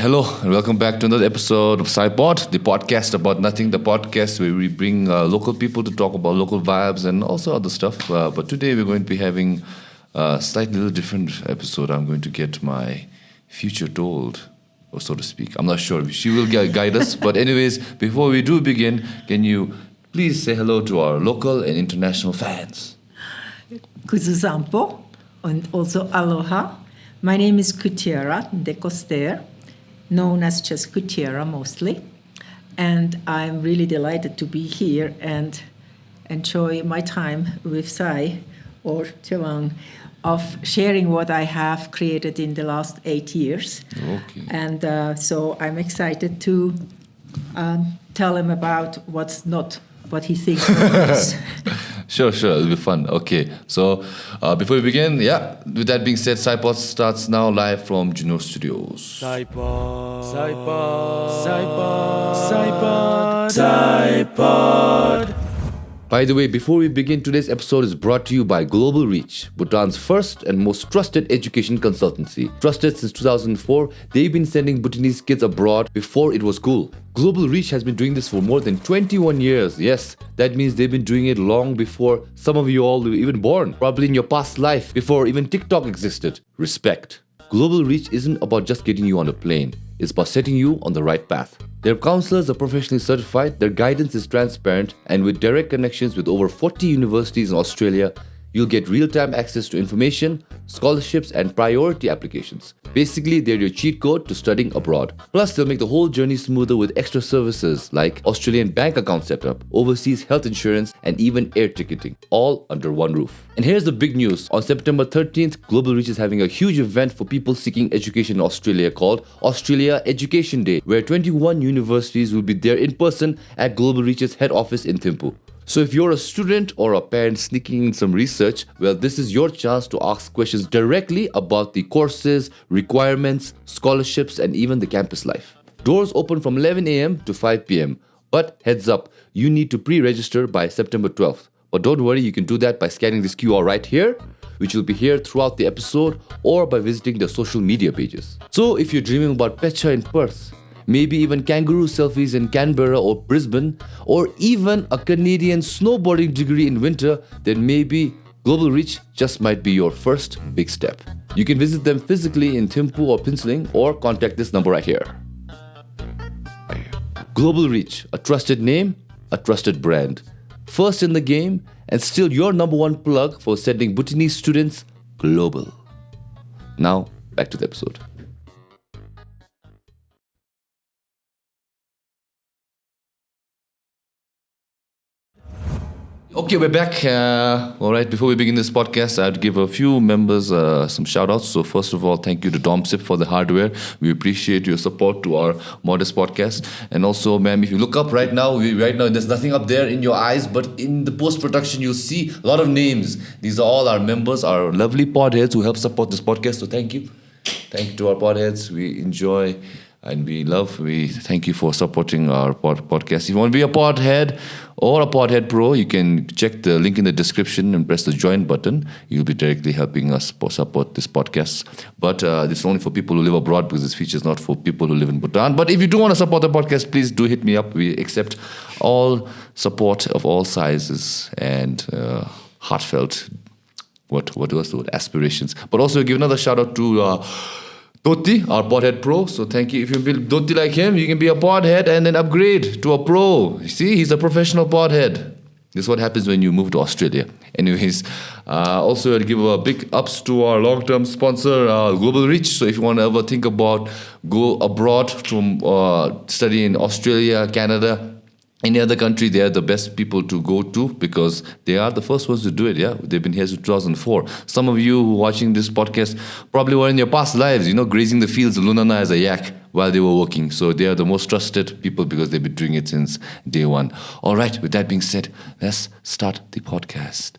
hello, and welcome back to another episode of PSY-POD, the podcast about nothing, the podcast where we bring local people to talk about local vibes and also other stuff. But today we're going to be having a slightly little different episode. I'm going to get my future told, or so to speak. I'm not sure. She will guide us. But anyways, before we do begin, can you please say hello to our local and international fans? Kuzuzampo and also aloha. My name is Kutira Décosterd, known as just Kutira mostly. And I'm really delighted to be here and enjoy my time with Thaye or Jamyang of sharing what I have created in the last 8 years. Okay. And so I'm excited to tell him about what's not what he thinks it is. Sure, it'll be fun. Okay, so before we begin, with that being said, PSY-POD starts now live from Juno Studios. PSY-POD, PSY-POD, PSY-POD. By the way, before we begin, today's episode is brought to you by Global Reach, Bhutan's first and most trusted education consultancy. Trusted since 2004, they've been sending Bhutanese kids abroad before it was cool. Global Reach has been doing this for more than 21 years. Yes, that means they've been doing it long before some of you all were even born. Probably in your past life, before even TikTok existed. Respect. Global Reach isn't about just getting you on a plane. It's about setting you on the right path. Their counselors are professionally certified, their guidance is transparent, and with direct connections with over 40 universities in Australia, you'll get real-time access to information, scholarships, and priority applications. Basically, they're your cheat code to studying abroad. Plus, they'll make the whole journey smoother with extra services like Australian bank account setup, overseas health insurance, and even air ticketing, all under one roof. And here's the big news. On September 13th, Global Reach is having a huge event for people seeking education in Australia called Australia Education Day, where 21 universities will be there in person at Global Reach's head office in Thimphu. So if you're a student or a parent sneaking in some research, well, this is your chance to ask questions directly about the courses, requirements, scholarships, and even the campus life. Doors open from 11 a.m. to 5 p.m. But heads up, you need to pre-register by September 12th. But don't worry, you can do that by scanning this QR right here, which will be here throughout the episode, or by visiting their social media pages. So if you're dreaming about Pecha in Perth, maybe even kangaroo selfies in Canberra or Brisbane, or even a Canadian snowboarding degree in winter, then maybe Global Reach just might be your first big step. You can visit them physically in Thimphu or Phintsling, or contact this number right here. Global Reach, a trusted name, a trusted brand. First in the game, and still your number one plug for sending Bhutanese students global. Now, back to the episode. Okay, we're back. All right, before we begin this podcast, I have to give a few members some shout-outs. So first of all, thank you to DOMCIIP for the hardware. We appreciate your support to our modest podcast. And also, ma'am, if you look up right now, there's nothing up there in your eyes, but in the post-production, you'll see a lot of names. These are all our members, our lovely podheads who help support this podcast. So thank you. Thank you to our podheads. We enjoy and we thank you for supporting our podcast. If you want to be a podhead or a podhead pro, you can check the link in the description and press the join button. You'll be directly helping us support this podcast. But this is only for people who live abroad, because this feature is not for people who live in Bhutan. But if you do want to support the podcast, please do hit me up. We accept all support of all sizes and heartfelt, what was the word, aspirations. But also give another shout out to Dhoti, our podhead pro. So thank you. If you build Dhoti like him, you can be a podhead and then upgrade to a pro. You see, he's a professional podhead. This is what happens when you move to Australia. Anyways, also I'd give a big ups to our long-term sponsor, Global Reach. So if you want to ever think about go abroad from study in Australia, Canada, any other country, they are the best people to go to, because they are the first ones to do it. Yeah, they've been here since 2004. Some of you who are watching this podcast probably were in your past lives, grazing the fields of Lunana as a yak while they were working. So they are the most trusted people because they've been doing it since day one. All right, with that being said, let's start the podcast.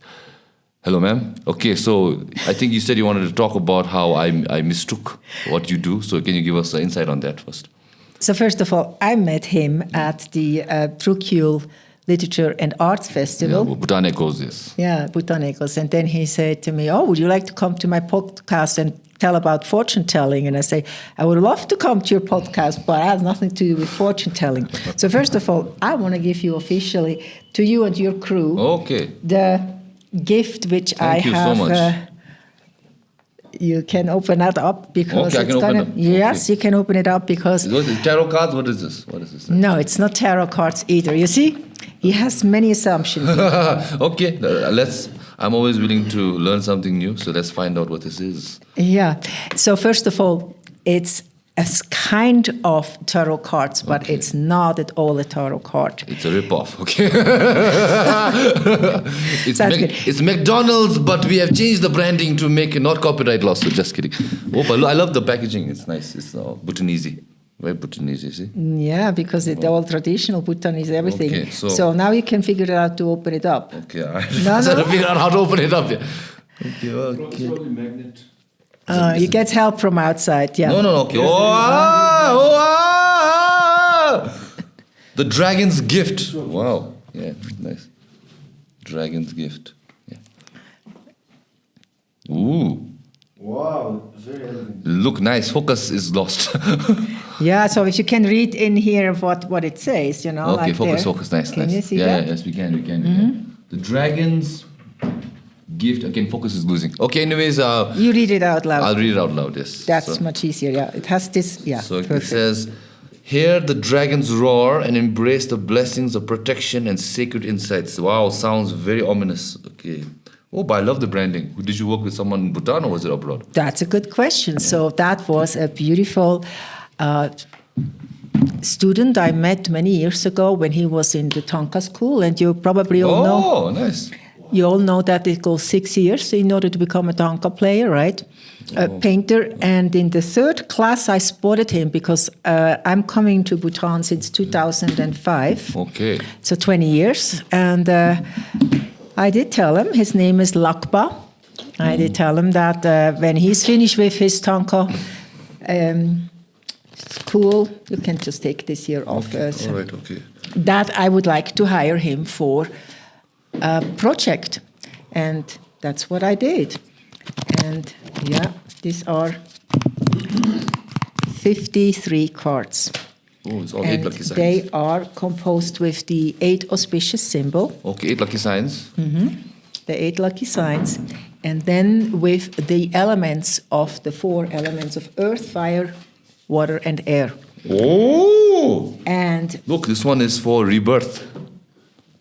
Hello, ma'am. Okay, so I think you said you wanted to talk about how I mistook what you do. So can you give us an insight on that first? So first of all, I met him at the Procule Literature and Arts Yeah, Festival. Bhutan Echoes, yes. Yeah, Bhutan Echoes. And then he said to me, would you like to come to my podcast and tell about fortune telling? And I say, I would love to come to your podcast, but it has nothing to do with fortune telling. So first of all, I want to give you officially, to you and your crew, Okay. the gift which Thank I you so have. much. You can open that up because Okay, I it's can open gonna. it. Yes, you can open it up because. What is tarot cards? What is this? What is this? No, it's not tarot cards either. You see, he has many assumptions. Okay, let's. I'm always willing to learn something new, so let's find out what this is. Yeah. So first of all, it's a kind of tarot cards, but it's not at all a tarot card. It's a rip-off, okay? Sounds good. It's McDonald's, but we have changed the branding to make it not copyright law, so just kidding. Oh, but I love the packaging. It's nice. It's Bhutanese. Very Bhutanese, you see? Yeah, because it's all traditional Bhutanese everything. Okay, so now you can figure it out to open it up. Okay, I No, have to no. figure out how to open it up. Yeah. Okay, It's okay. probably magnet. You get help from outside, yeah. No, okay. The dragon's gift. Wow. Yeah, nice. Dragon's gift. Yeah. Ooh. Wow, very elegant. Look nice. Focus is lost. Yeah, so if you can read in here what it says, Okay, like focus, there. focus. Nice, Can nice. you see yeah, that? yes, we can. The dragon's gift. Again, focus is losing. Okay, anyways, You read it out loud. I'll read it out loud, yes. That's So- much easier, yeah. It has this, yeah. So it perfect. says, hear the dragons roar and embrace the blessings of protection and sacred insights. Wow, sounds very ominous. Okay. Oh, but I love the branding. Did you work with someone in Bhutan or was it abroad? That's a good question. So that was a beautiful student I met many years ago when he was in the Tanka school, and you probably all know. Oh, nice. You all know that it goes 6 years in order to become a Tanka player, right? A painter. And in the third class, I spotted him because I'm coming to Bhutan since 2005. Okay. So 20 years. And I did tell him his name is Lakpa. I did tell him that when he's finished with his Tanka school, you can just take this year off. All right, okay. That I would like to hire him for a project. And that's what I did. And yeah, these are 53 cards. Oh, it's all And 8 lucky signs. they are composed with the 8 auspicious symbol, Okay, 8 lucky signs. the 8 lucky signs, and then with the elements of the 4 elements of earth, fire, water, and air. Oh! And Look, this one is for rebirth.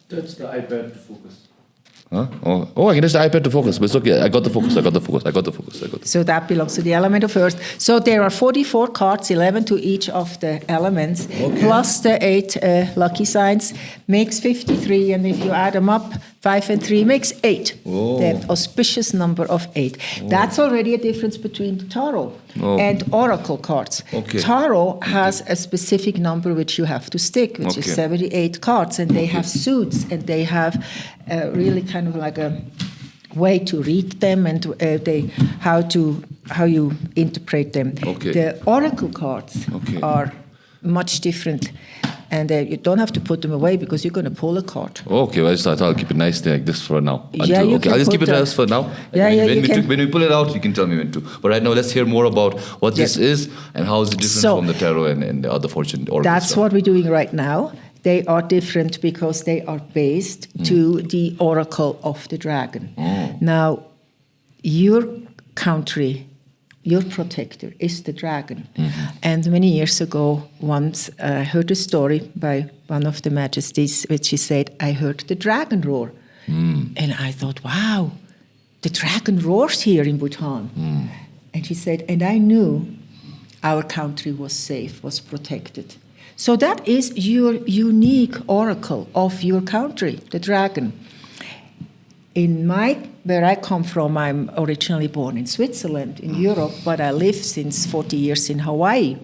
That's the iPad to focus. Huh? Oh, I can use the iPad to focus, but it's okay. I got the focus. so that belongs to the element of earth. So there are 44 cards, 11 to each of the elements, plus the 8 lucky signs, makes 53. And if you add them up, 5 and 3 makes 8. Oh. The auspicious number of 8. That's already a difference between the tarot Oh. and oracle cards. Okay. Tarot has a specific number which you have to stick, which is Okay. 78 cards, and they have suits, and they have really kind of like a way to read them and how you interpret them. Okay. The oracle cards Okay. are much different, and you don't have to put them away because you're going to pull a card. Okay, well, I thought I'll keep it nice like this for now. Yeah, you okay, can I'll just put keep it the- as for now. Yeah, yeah, when, you can- when we pull it out, you can tell me when to. But right now, let's hear more about what this Yeah. is and how is it different So- from the tarot and the other fortune oracle That's stuff. what we're doing right now. They are different because they are based to the oracle of the dragon. Now, your country, your protector is the dragon. And many years ago, once I heard a story by one of the majesties, which she said, I heard the dragon roar. And I thought, wow, the dragon roars here in Bhutan. And she said, and I knew our country was safe, was protected. So that is your unique oracle of your country, the dragon. Where I come from, I'm originally born in Switzerland, in Europe, but I live since 40 years in Hawaii.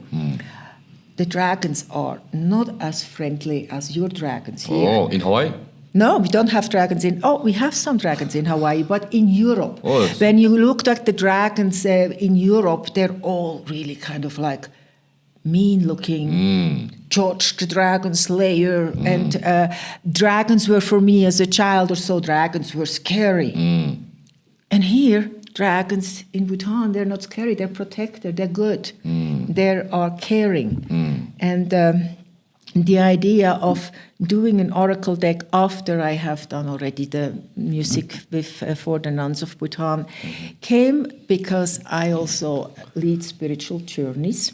The dragons are not as friendly as your dragons here. Oh, in Hawaii? No, we don't have dragons we have some dragons in Hawaii, but in Europe. Oh, yes. When you looked at the dragons in Europe, they're all really kind of like mean-looking, George the Dragon Slayer, and dragons were for me as a child or so, dragons were scary. And here, dragons in Bhutan, they're not scary, they're protected, they're good, they are caring. And the idea of doing an oracle deck after I have done already the music with for the nuns of Bhutan came because I also lead spiritual journeys.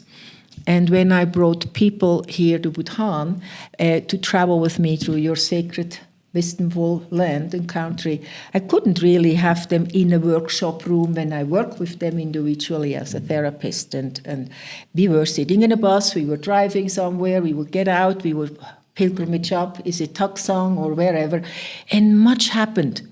And when I brought people here to Bhutan to travel with me through your sacred wisdomful land and country, I couldn't really have them in a workshop room when I work with them individually as a therapist. And we were sitting in a bus, we were driving somewhere, we would get out, we would pilgrimage up, is it Taksang or wherever, and much happened.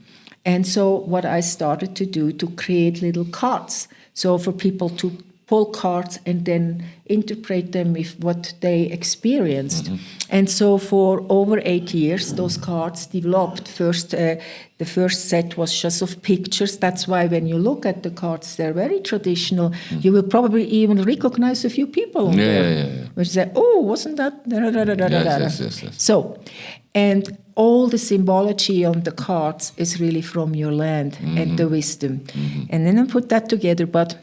And so what I started to do to create little cards, so for people to pull cards and then interpret them with what they experienced. And so for over 8 years, those cards developed. First, the first set was just of pictures. That's why when you look at the cards, they're very traditional. You will probably even recognize a few people on there. Which say, oh, wasn't that? Yes. So, and all the symbology on the cards is really from your land and the wisdom. And then I put that together, but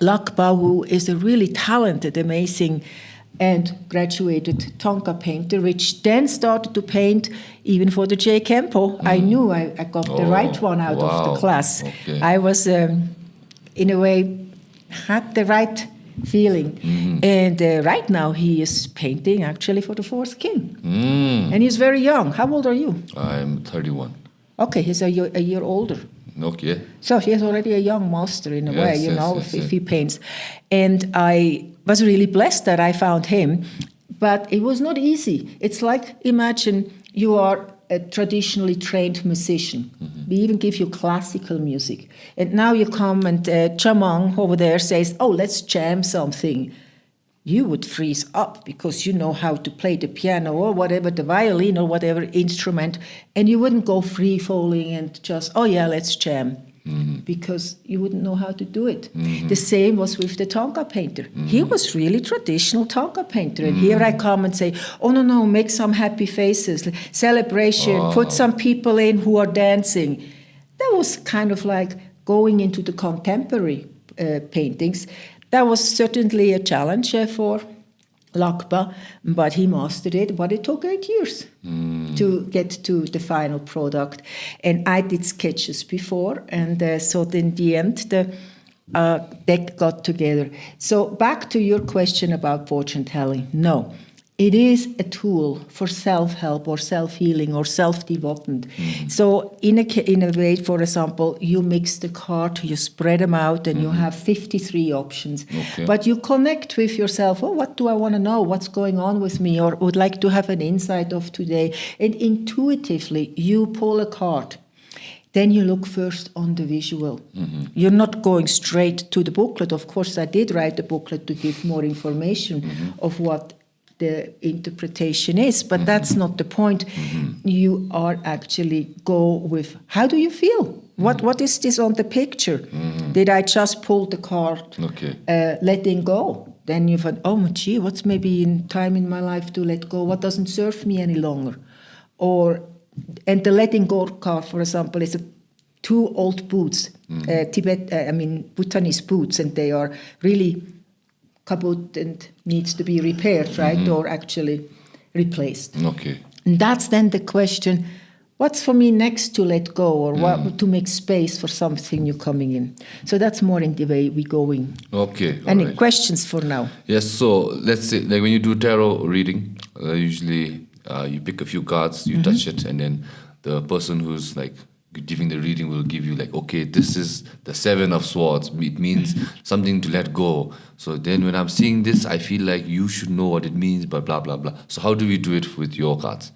Lakpa, who is a really talented, amazing, and graduated Tonka painter, which then started to paint even for the J. Kempo. I knew I got the right one out of the class. Okay. I was, in a way, had the right feeling. And right now he is painting actually for the fourth king. And he's very young. How old are you? I'm 31. Okay, he's a year older. Okay. So he is already a young master in a way, if he paints. And I was really blessed that I found him, but it was not easy. It's like, imagine you are a traditionally trained musician. We even give you classical music. And now you come and Jamyang over there says, oh, let's jam something. You would freeze up because you know how to play the piano or whatever, the violin or whatever instrument, and you wouldn't go free-falling and just, oh yeah, let's jam, because you wouldn't know how to do it. The same was with the Tonka painter. He was really traditional Tonka painter, and here I come and say, oh no, make some happy faces, celebration, put some people in who are dancing. That was kind of like going into the contemporary paintings. That was certainly a challenge for Lakpa, but he mastered it. But it took 8 years to get to the final product. And I did sketches before, and so in the end, the deck got together. So back to your question about fortune telling. No, it is a tool for self-help or self-healing or self-development. So in a way, for example, you mix the card, you spread them out, and you have 53 options. But you connect with yourself, oh, what do I want to know? What's going on with me? Or would like to have an insight of today. And intuitively, you pull a card. Then you look first on the visual. You're not going straight to the booklet. Of course, I did write the booklet to give more information of what the interpretation is, but that's not the point. You are actually go with, how do you feel? What is this on the picture? Did I just pull the card, letting go? Then you thought, oh gee, what's maybe in time in my life to let go? What doesn't serve me any longer? And the letting go card, for example, is two old boots, Bhutanese boots, and they are really kaput and needs to be repaired, right, or actually replaced. And that's then the question, what's for me next to let go, or what to make space for something new coming in? So that's more in the way we're going. Any questions for now? Yes, so let's say, like when you do tarot reading, usually you pick a few cards, you touch it, and then the person who's like giving the reading will give you like, okay, this is the 7 of Swords. It means something to let go. So then when I'm seeing this, I feel like you should know what it means, but blah, blah, blah. So how do we do it with your cards?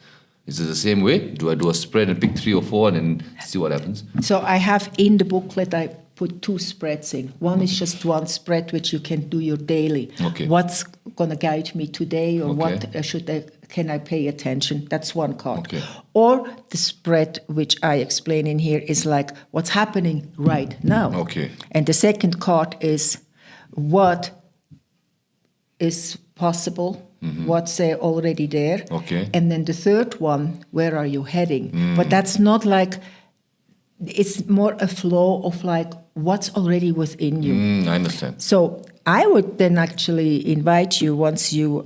Is it the same way? Do I do a spread and pick 3 or 4 and then see what happens? So I have in the booklet, I put 2 spreads in. One is just one spread which you can do your daily. What's going to guide me today, or what can I pay attention? That's one card. Or the spread which I explain in here is like what's happening right now. And the second card is what is possible, what's already there. Okay. And then the third one, where are you heading? But that's not like, it's more a flow of like what's already within you. I understand. So I would then actually invite you once you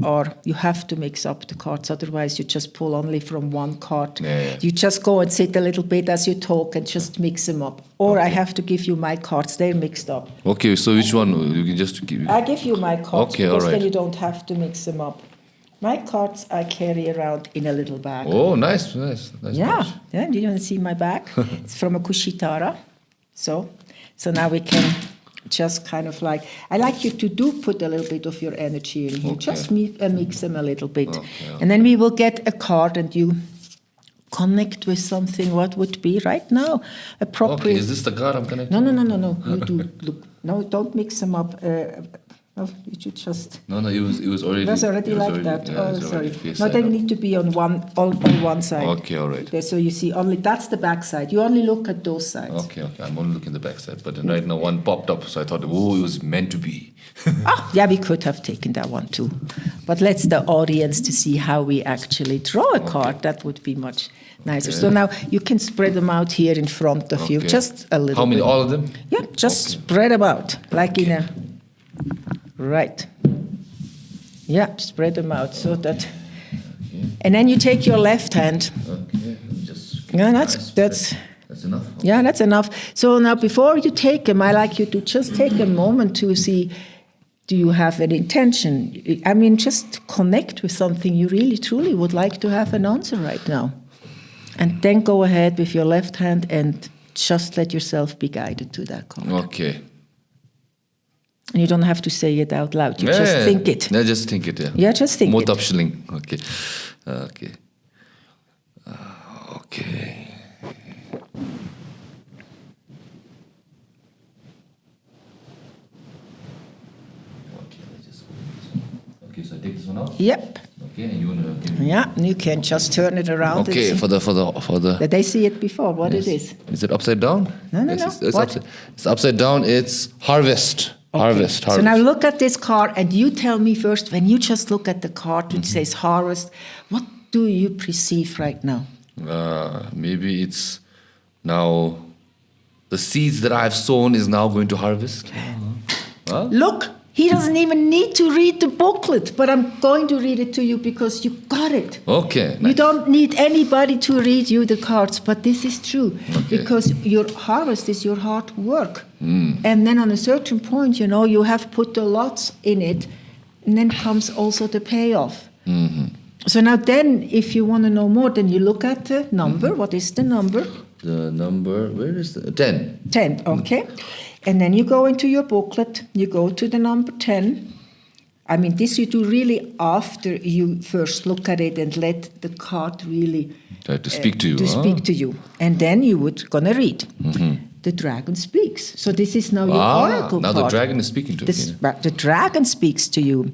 have to mix up the cards, otherwise you just pull only from one card. Yeah. You just go and sit a little bit as you talk and just mix them up. Or I have to give you my cards, they're mixed up. Okay, so which one? You can just give. I give you my cards Okay, because all right. then you don't have to mix them up. My cards I carry around in a little bag. Oh, nice. Yeah, Nice. yeah. You don't see my bag? It's from a Kushitara. So now we can just kind of like, I like you to put a little bit of your energy in here. Okay. Just mix them a little bit. Okay. And then we will get a card and you connect with something. What would be right now appropriate? Okay, is this the card I'm connecting? No. You do look. No, don't mix them up. No, you should just. No, it was already. It was already like that. Yeah, Oh, it's sorry. already face No, side they up. need to be on one side. Okay, all right. Okay, so you see only that's the back side. You only look at those sides. Okay. I'm only looking at the back side, but then right now one popped up, so I thought, oh, it was meant to be. Yeah, we could have taken that one too. But let's the audience to see how we actually draw a card. That would be much nicer. So now you can spread them out here in front of you, Okay. just a little How many? bit. All of them? Yeah, just spread them out, like in a... Right. Yeah, spread them out so that... And then you take your left hand. Okay. Just. Yeah, That's that's enough. yeah, that's enough. So now before you take them, I like you to just take a moment to see, do you have an intention? I mean, just connect with something you really, truly would like to have an answer right now. And then go ahead with your left hand and just let yourself be guided to that card. Okay. And you don't have to say it out loud. You just think it. Yeah, just think it. Yeah. Yeah, just think it. Schilling. Okay. Okay. Okay. Okay, so I take this one out. Yep. Okay, and you wanna give me. Yeah, you can just turn it around. Okay, and see. for the. Did they see it before? What Yes. it is? Is it upside down? No. What? It's upside down. It's harvest. Okay. Harvest. So now look at this card and you tell me first, when you just look at the card which says harvest, what do you perceive right now? Maybe it's now the seeds that I've sown is now going to harvest. Huh? Look, he doesn't even need to read the booklet, but I'm going to read it to you because you got it. Okay. You Nice. don't need anybody to read you the cards, but this is true Okay. because your harvest is your hard work. And then on a certain point, you have put a lot in it, and then comes also the payoff. So now then, if you want to know more, then you look at the number. What is the number? The number, where is the 10? 10, okay. And then you go into your booklet, you go to the number 10. I mean, this you do really after you first look at it and let the card really Try to speak to you. speak to you. And then you would gonna read. The dragon speaks. So this is now your oracle now card. the dragon is speaking to me. The dragon speaks to you.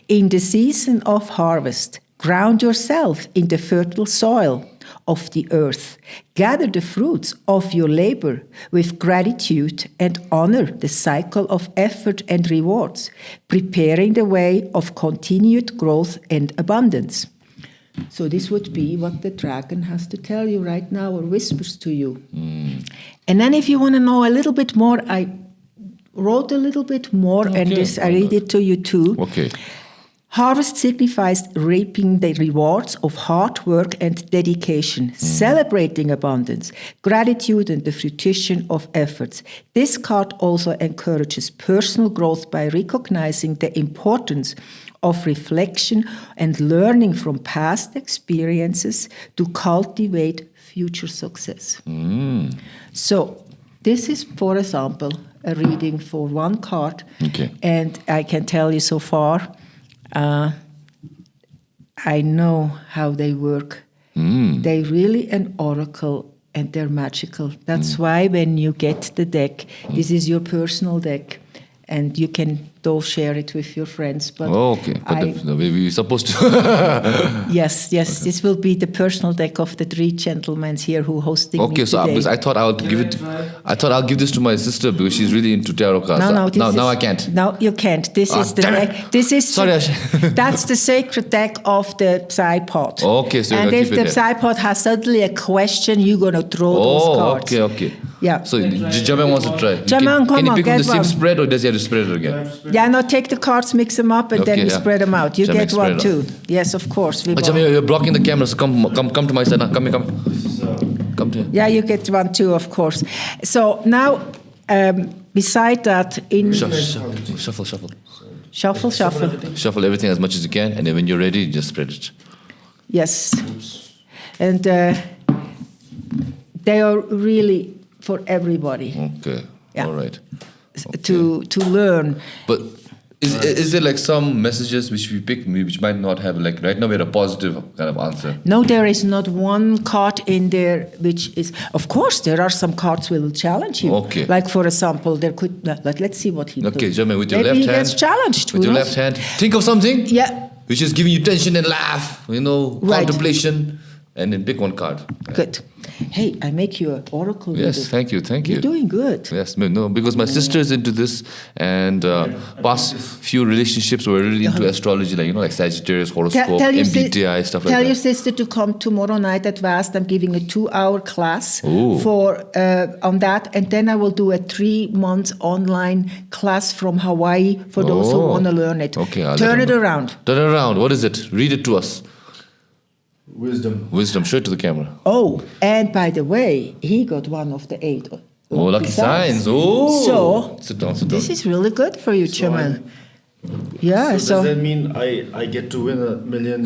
In the season of harvest, ground yourself in the fertile soil of the earth. Gather the fruits of your labor with gratitude and honor the cycle of effort and rewards, preparing the way of continued growth and abundance. So this would be what the dragon has to tell you right now or whispers to you. And then if you want to know a little bit more, I wrote a little bit more and this I read it to you too. Okay. Harvest signifies reaping the rewards of hard work and dedication, celebrating abundance, gratitude, and the fruition of efforts. This card also encourages personal growth by recognizing the importance of reflection and learning from past experiences to cultivate future success. So, this is, for example, a reading for one card. Okay. And I can tell you so far, I know how they work. They're really an oracle and they're magical. That's why when you get the deck, this is your personal deck, and you can don't share it with your friends. But Oh, okay. But we're supposed to. Yes, this will be the personal deck of the 3 gentlemen here who hosting Okay, me so today. because I thought I'll give it. I thought I'll give this to my sister because she's really into tarot cards. Now I can't. No, you can't. This is the damn it. deck. This is Sorry, that's the sacred deck of the PSY-POD. Okay, so you're and gonna if keep the it there. PSY-POD has suddenly a question, you're gonna throw those cards. Okay. Yeah. So Jamyang wants to try. Jamyang, can he come on, pick from get the same one. spread or does he have to spread it again? Yeah, no, take the cards, mix them up, and then Okay, we yeah. spread them out. You Jamyang get one spread too. Yes, of course. We But want- Jamyang, you're blocking the camera, so come to my side now. Come. Come to. Yeah, you get one too, of course. So now, beside that, in Shuffle. shuffle. Shuffle everything as much as you can, and then when you're ready, just spread it. Yes, and they are really for everybody Okay. Yeah. All right. to learn. But is there like some messages which we pick which might not have like right now we had a positive kind of answer? No, there is not one card in there which is. Of course, there are some cards will challenge you. Okay. Like for example, there could. Let's see what he. Okay, does. Jamyang, with your Maybe left he hand. gets challenged. With who your knows? left hand, think of something. Yeah. Which is giving you tension and laugh, Right. contemplation, and then pick one card. Good. Hey, I make you an oracle. Yes, reader. thank you. You're doing good. Yes, no, because my sister is into this, and past few relationships were really into astrology, like Sagittarius horoscope, MBTI stuff like Tell your that. sister to come tomorrow night at Vyas. I'm giving a 2-hour class Ooh. for on that, and then I will do a 3-month online class from Hawaii for those who Oh. want to learn it. Okay, I'll Turn let it her know. around. Turn it around. What is it? Read it to us. Wisdom. Show it to the camera. Oh, and by the way, he got one of the 8. Oh, lucky besides. signs. Oh. So sit down. this is really good for you, Chairman. Yeah. So So, does that mean I get to win $1 million?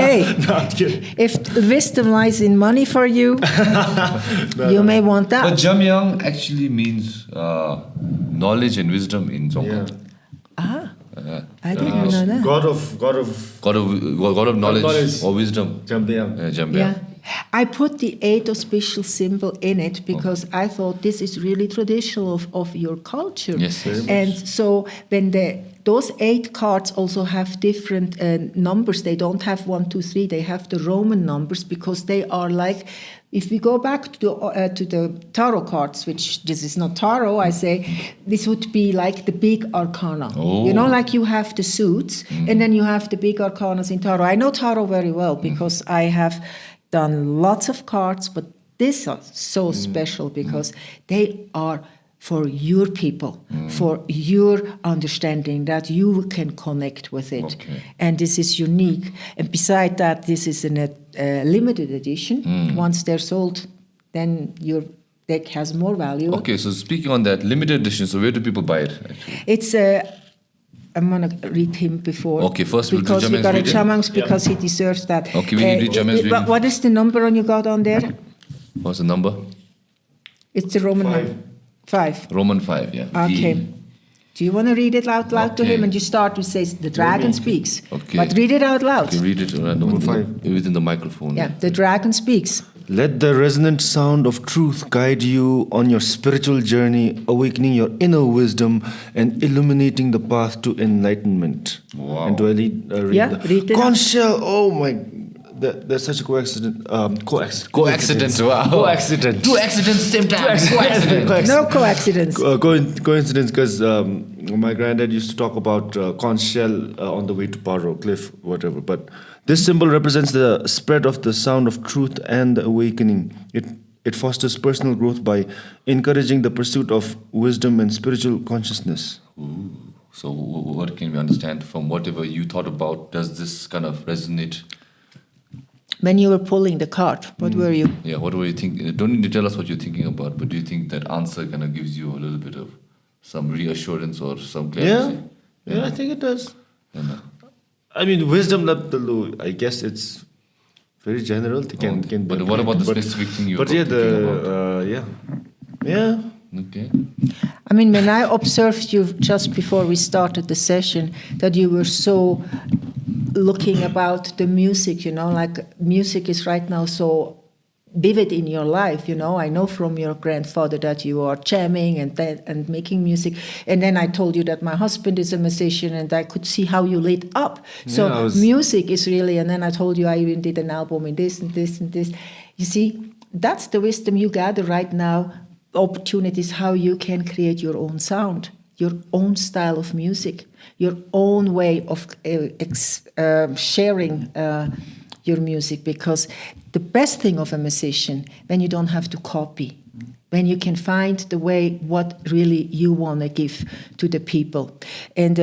hey, No, I'm kidding. if wisdom lies in money for you, you may want that. But Jamyang actually means knowledge and wisdom in Yeah. Dzongkha. I didn't know that. God of God of knowledge knowledge. or wisdom. Jamyang. Jamyang. Yeah. I put the 8 auspicial symbol in it because I thought this is really traditional of your culture. Yes, very much. And so when those 8 cards also have different numbers, they don't have 1, 2, 3, they have the Roman numbers because they are like, if we go back to the tarot cards, which this is not tarot, I say this would be like the big arcana. Oh. Like you have the suits and then you have the big arcanas in tarot. I know tarot very well because I have done lots of cards, but these are so special because they are for your people, for your understanding that you can connect with it. Okay. And this is unique. And beside that, this is a limited edition. Once they're sold, then your deck has more value. Okay, so speaking on that, limited edition, so where do people buy it? Actually? It's I'm gonna read him before. Okay, first we'll do because we Jamyang's got a reading. Jamyang's because he deserves that. Okay, we need to read Jamyang's reading. What is the number on you got on there? What's the number? It's the Roman 5. number. 5. Roman 5, yeah. Okay. V. Do you want to read it out loud to Okay. him? And you start with says the dragon speaks. Okay. But read it out loud. Okay, read it Roman 5. within the microphone. Yeah, the dragon speaks. Let the resonant sound of truth guide you on your spiritual journey, awakening your inner wisdom and illuminating the path to enlightenment. Wow. And do I read Yeah, the read it. conch shell? Oh my, that's such a coincidence. Coincidence, wow. Coincidence. Two accidents same time. Coincidence. No coincidence. Coincidence, because my granddad used to talk about conch shell on the way to Pawo cliff, whatever. But this symbol represents the spread of the sound of truth and the awakening. It fosters personal growth by encouraging the pursuit of wisdom and spiritual consciousness. Ooh. So what can we understand from whatever you thought about? Does this kind of resonate? When you were pulling the card, what were you? Yeah, what were you thinking? Don't need to tell us what you're thinking about, but do you think that answer kind of gives you a little bit of some reassurance or some clarity? Yeah, I think it does. Yeah, no. I mean, wisdom, I guess it's very general. But what about the specific thing you were But yeah, thinking about? yeah. Okay. I mean, when I observed you just before we started the session, that you were so looking about the music, like music is right now so vivid in your life, you know. I know from your grandfather that you are jamming and making music. And then I told you that my husband is a musician, and I could see how you lit up. So music is really, and then I told you I even did an album in this and this and this. You see, that's the wisdom you gather right now, opportunities how you can create your own sound, your own style of music, your own way of sharing your music, because the best thing of a musician, when you don't have to copy, when you can find the way what really you want to give to the people. And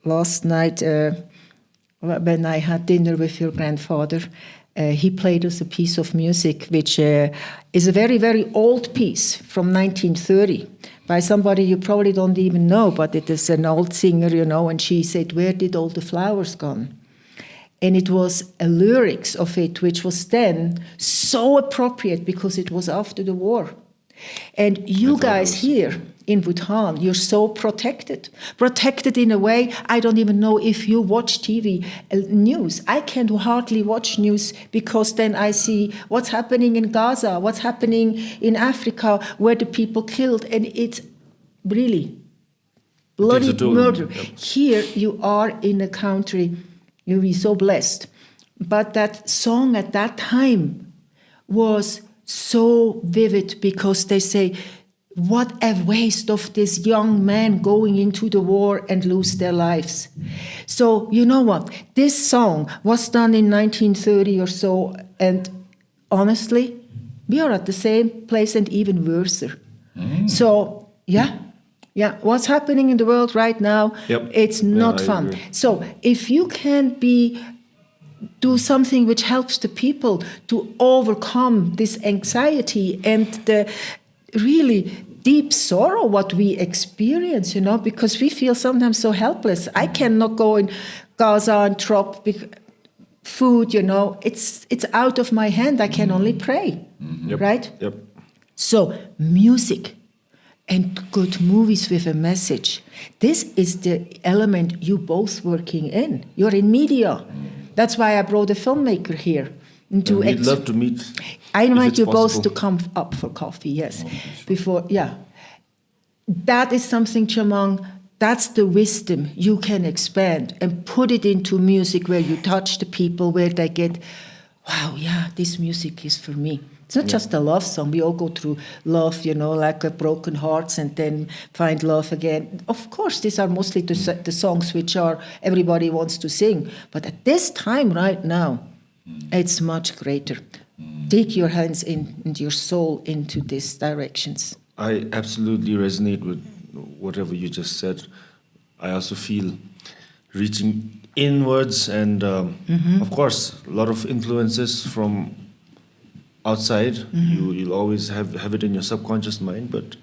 last night, when I had dinner with your grandfather, he played us a piece of music, which is a very, very old piece from 1930 by somebody you probably don't even know, but it is an old singer, you know, and she said, "Where did all the flowers gone?" And it was a lyrics of it, which was then so appropriate because it was after the war. And you guys here in Bhutan, you're so protected. Protected in a way, I don't even know if you watch TV news. I can hardly watch news because then I see what's happening in Gaza, what's happening in Africa, where the people killed, and it's really bloody murder. Yep. Here you are in a country, you'll be so blessed. But that song at that time was so vivid because they say, what a waste of this young man going into the war and lose their lives. So, you know what? This song was done in 1930 or so, and honestly, we are at the same place and even worse. So, yeah, what's happening in the world right now, it's not fun. Agree. So, if you can do something which helps the people to overcome this anxiety and the really deep sorrow what we experience, you know, because we feel sometimes so helpless. I cannot go in Gaza and drop food, you know. It's out of my hand. I can only pray, right? Yep. So music and good movies with a message. This is the element you both working in. You're in media. That's why I brought a filmmaker here. We'd love to meet. I invite you possible. both to come up for coffee, yes. Before, That is something, Jamyang, that's the wisdom you can expand and put it into music where you touch the people, where they get, wow, this music is for me. It's not just a love song. We all go through love, you know, like a broken hearts and then find love again. Of course, these are mostly the songs which everybody wants to sing. But at this time right now, it's much greater. Take your hands and your soul into these directions. I absolutely resonate with whatever you just said. I also feel reaching inwards and, of course, a lot of influences from outside. You'll always have it in your subconscious mind, but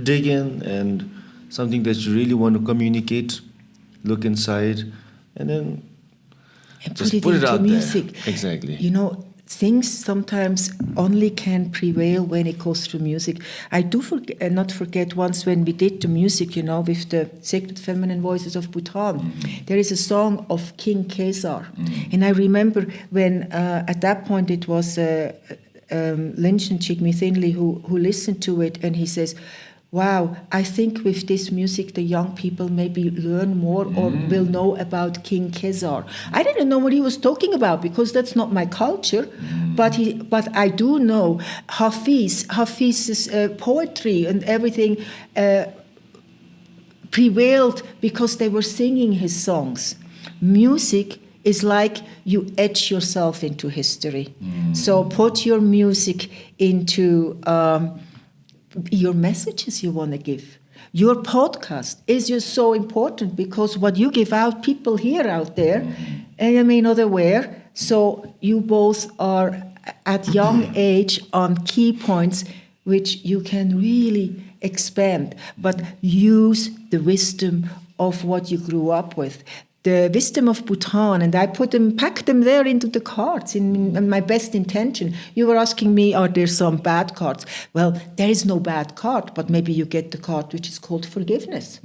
dig in and something that you really want to communicate, look inside, and then just put it out music. There. Exactly. You know, things sometimes only can prevail when it goes through music. I do not forget once when we did the music, you know, with the Sacred Feminine Voices of Bhutan. There is a song of King Kesar. And I remember when at that point it was Lynch and Thinley who listened to it, and he says, wow, I think with this music the young people maybe learn more or will know about King Kesar. I didn't know what he was talking about because that's not my culture, but I do know Hafiz's poetry and everything prevailed because they were singing his songs. Music is like you etch yourself into history. So put your music into your messages you want to give. Your podcast is just so important because what you give out, people hear out there, and I may not aware. So you both are at young age on key points which you can really expand, but use the wisdom of what you grew up with. The wisdom of Bhutan, and I packed them there into the cards in my best intention. You were asking me, are there some bad cards? Well, there is no bad card, but maybe you get the card which is called forgiveness,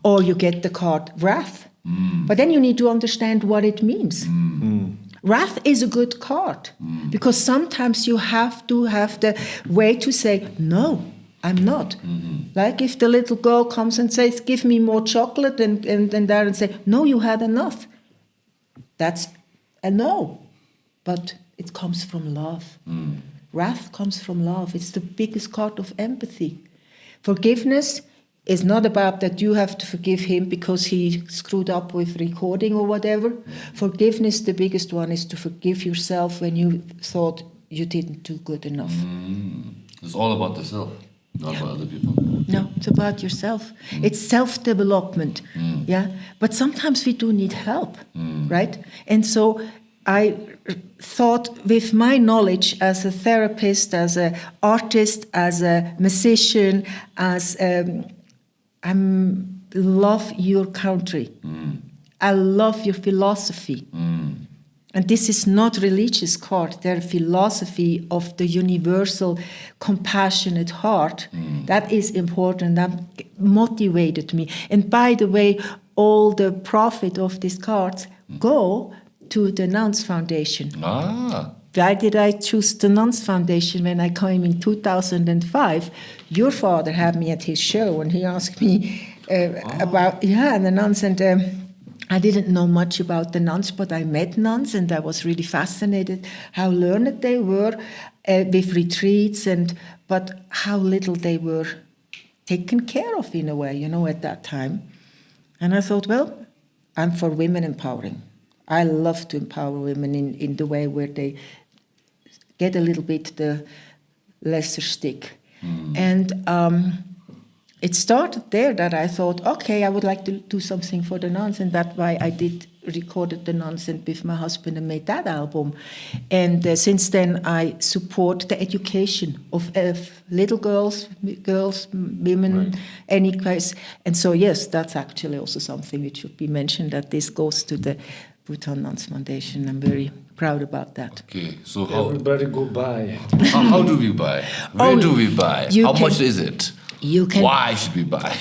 or you get the card wrath. But then you need to understand what it means. Wrath is a good card because sometimes you have to have the way to say, no, I'm not. Like if the little girl comes and says, give me more chocolate, and Darren say, no, you had enough. That's a no. But it comes from love. Wrath comes from love. It's the biggest card of empathy. Forgiveness is not about that you have to forgive him because he screwed up with recording or whatever. Forgiveness, the biggest one, is to forgive yourself when you thought you didn't do good enough. It's all about the self, not about other people. No, it's about yourself. It's self-development. Yeah, but sometimes we do need help, right? And so I thought, with my knowledge as a therapist, as an artist, as a musician, as I love your country. I love your philosophy. And this is not religious card. Their philosophy of the universal, compassionate heart. That is important. That motivated me. And by the way, all the profit of these cards go to the Nuns Foundation. Why did I choose the Nuns Foundation when I came in 2005? Your father had me at his show, and he asked me about the nuns. And I didn't know much about the nuns, but I met nuns, and I was really fascinated how learned they were with retreats, but how little they were taken care of in a way, at that time. And I thought, well, I'm for women empowering. I love to empower women in the way where they get a little bit the lesser stick. And it started there that I thought, okay, I would like to do something for the nuns, and that's why I recorded the nuns and with my husband and made that album. And since then, I support the education of little girls, women, any case. And so, yes, that's actually also something which should be mentioned, that this goes to the Bhutan Nuns Foundation. I'm very proud about that. Okay, so how... Everybody go buy. How do we buy? Where do we buy? How much is it? You can. Why should we buy?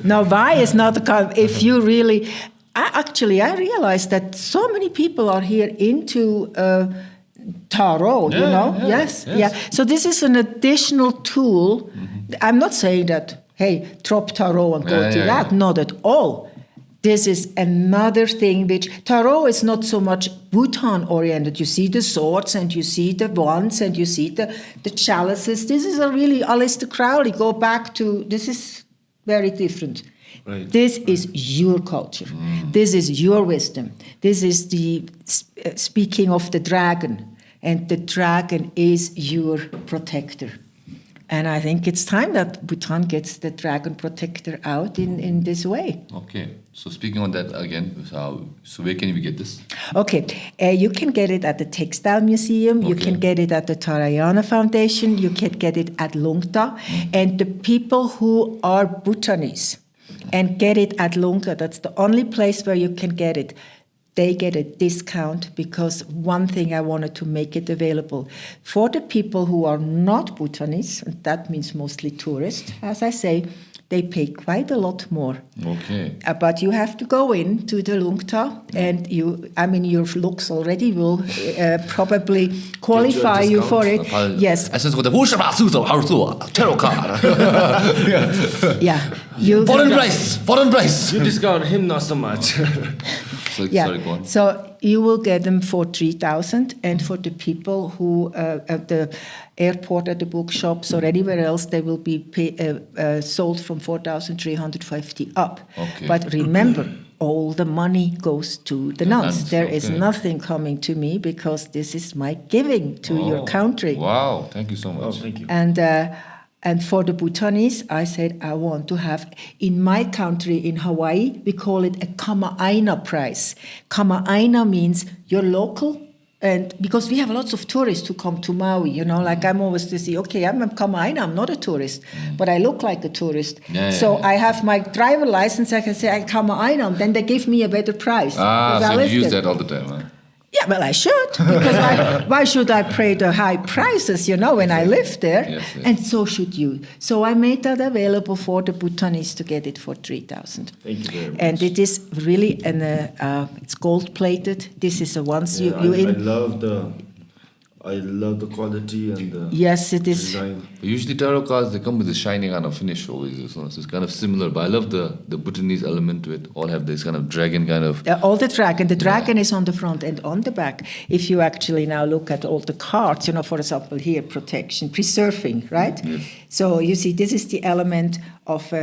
No, why is not the kind. If you really, I realized that so many people are here into tarot. Yes. So this is an additional tool. I'm not saying that. Hey, drop tarot and go to that. Not at all. This is another thing which tarot is not so much Bhutan oriented. You see the swords and you see the wands and you see the chalices. This is a really Aleister Crowley. Go back to, this is very different. Right. This is your culture. This is your wisdom. This is the speaking of the dragon. And the dragon is your protector. And I think it's time that Bhutan gets the dragon protector out in this way. Okay. So speaking on that again, so where can we get this? Okay. You can get it at the Textile Museum. Okay. You can get it at the Tarayana Foundation. You can get it at Lungta. And the people who are Bhutanese and get it at Lungta, that's the only place where you can get it. They get a discount because one thing I wanted to make it available. For the people who are not Bhutanese, and that means mostly tourists, as I say, they pay quite a lot more. Okay. But you have to go in to the Lungta, and your looks already will probably qualify you for it. Yes. Yeah. Foreign price. You discount him not so much. Sorry, go on. So you will get them for 3,000, and for the people who at the airport, at the bookshops, or anywhere else, they will be sold from 4,350 up. Okay. But remember, all the money goes to the nuns. There is okay. nothing coming to me because this is my giving to your country. Wow, thank you so much. Thank you. And for the Bhutanese, I said, I want to have, in my country, in Hawaii, we call it a Kama'aina price. Kama'aina means you're local, and because we have lots of tourists who come to Maui, like I'm always to say, okay, I'm a Kama'aina, I'm not a tourist, but I look like a tourist. So I have my driver license, I can say I'm Kama'aina, and then they give me a better price. So you use that all the time, huh? Yeah, well, I should, because why should I pay the high prices, when I live there? Yes. And so should you. So I made that available for the Bhutanese to get it for 3,000. Thank you very much. And it is really, it's gold-plated. This is a once you I love the quality and the Yes, it is. design. Usually tarot cards, they come with a shiny kind of finish always. So it's kind of similar, but I love the Bhutanese element to it. All have this kind of dragon kind of... All the dragon. The dragon is on the front and on the back. If you actually now look at all the cards, for example, here, protection, preserving, right? Yes. So you see, this is the element of,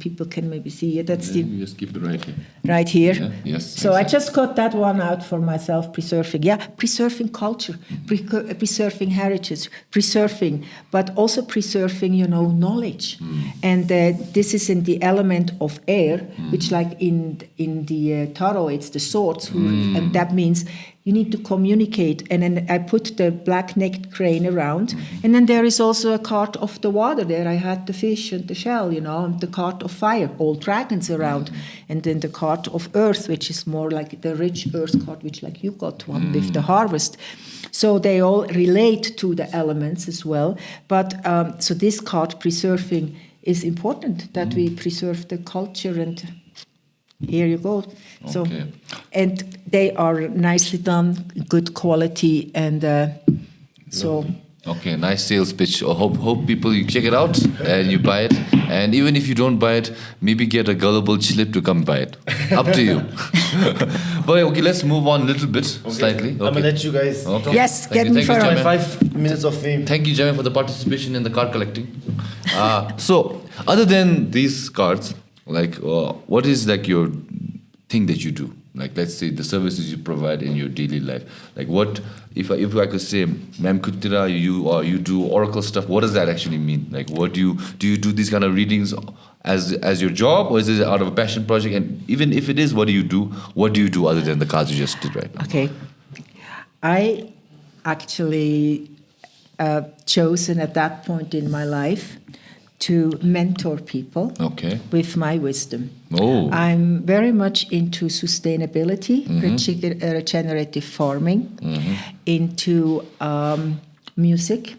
people can maybe see it. That's You just keep it right here. right here. Yeah, yes, So I exactly. just got that one out for myself, preserving. Yeah, preserving culture, preserving heritage, preserving, but also preserving, knowledge. And this is in the element of air, which like in the tarot, it's the swords, and that means you need to communicate. And then I put the black-necked crane around. And then there is also a card of the water there. I had the fish and the shell, and the card of fire, all dragons around. And then the card of earth, which is more like the rich earth card, which like you got one with the harvest. So they all relate to the elements as well. But so this card, preserving, is important, that we preserve the culture, and here you go. So, Okay. and they are nicely done, good quality, and so. Okay, nice sales pitch. I hope people, you check it out and you buy it. And even if you don't buy it, maybe get a gullible chilip to come buy it. Up to you. But okay, let's move on a little bit, slightly. I'm gonna let you guys Okay. talk. Yes, Thank get you, me thank you, for Jamyang. 5 minutes of fame. Thank you, Jamyang, for the participation in the card collecting. So, other than these cards, like, what is like your thing that you do? Like, let's say the services you provide in your daily life. Like, what if I could say, Ma'am Kutira, you do oracle stuff? What does that actually mean? Like, what do you do these kind of readings as your job, or is it out of a passion project? And even if it is, what do you do? What do you do other than the cards you just did right now? Okay. I actually chosen at that point in my life to mentor people Okay. with my wisdom. Oh. I'm very much into sustainability, regenerative farming, into music.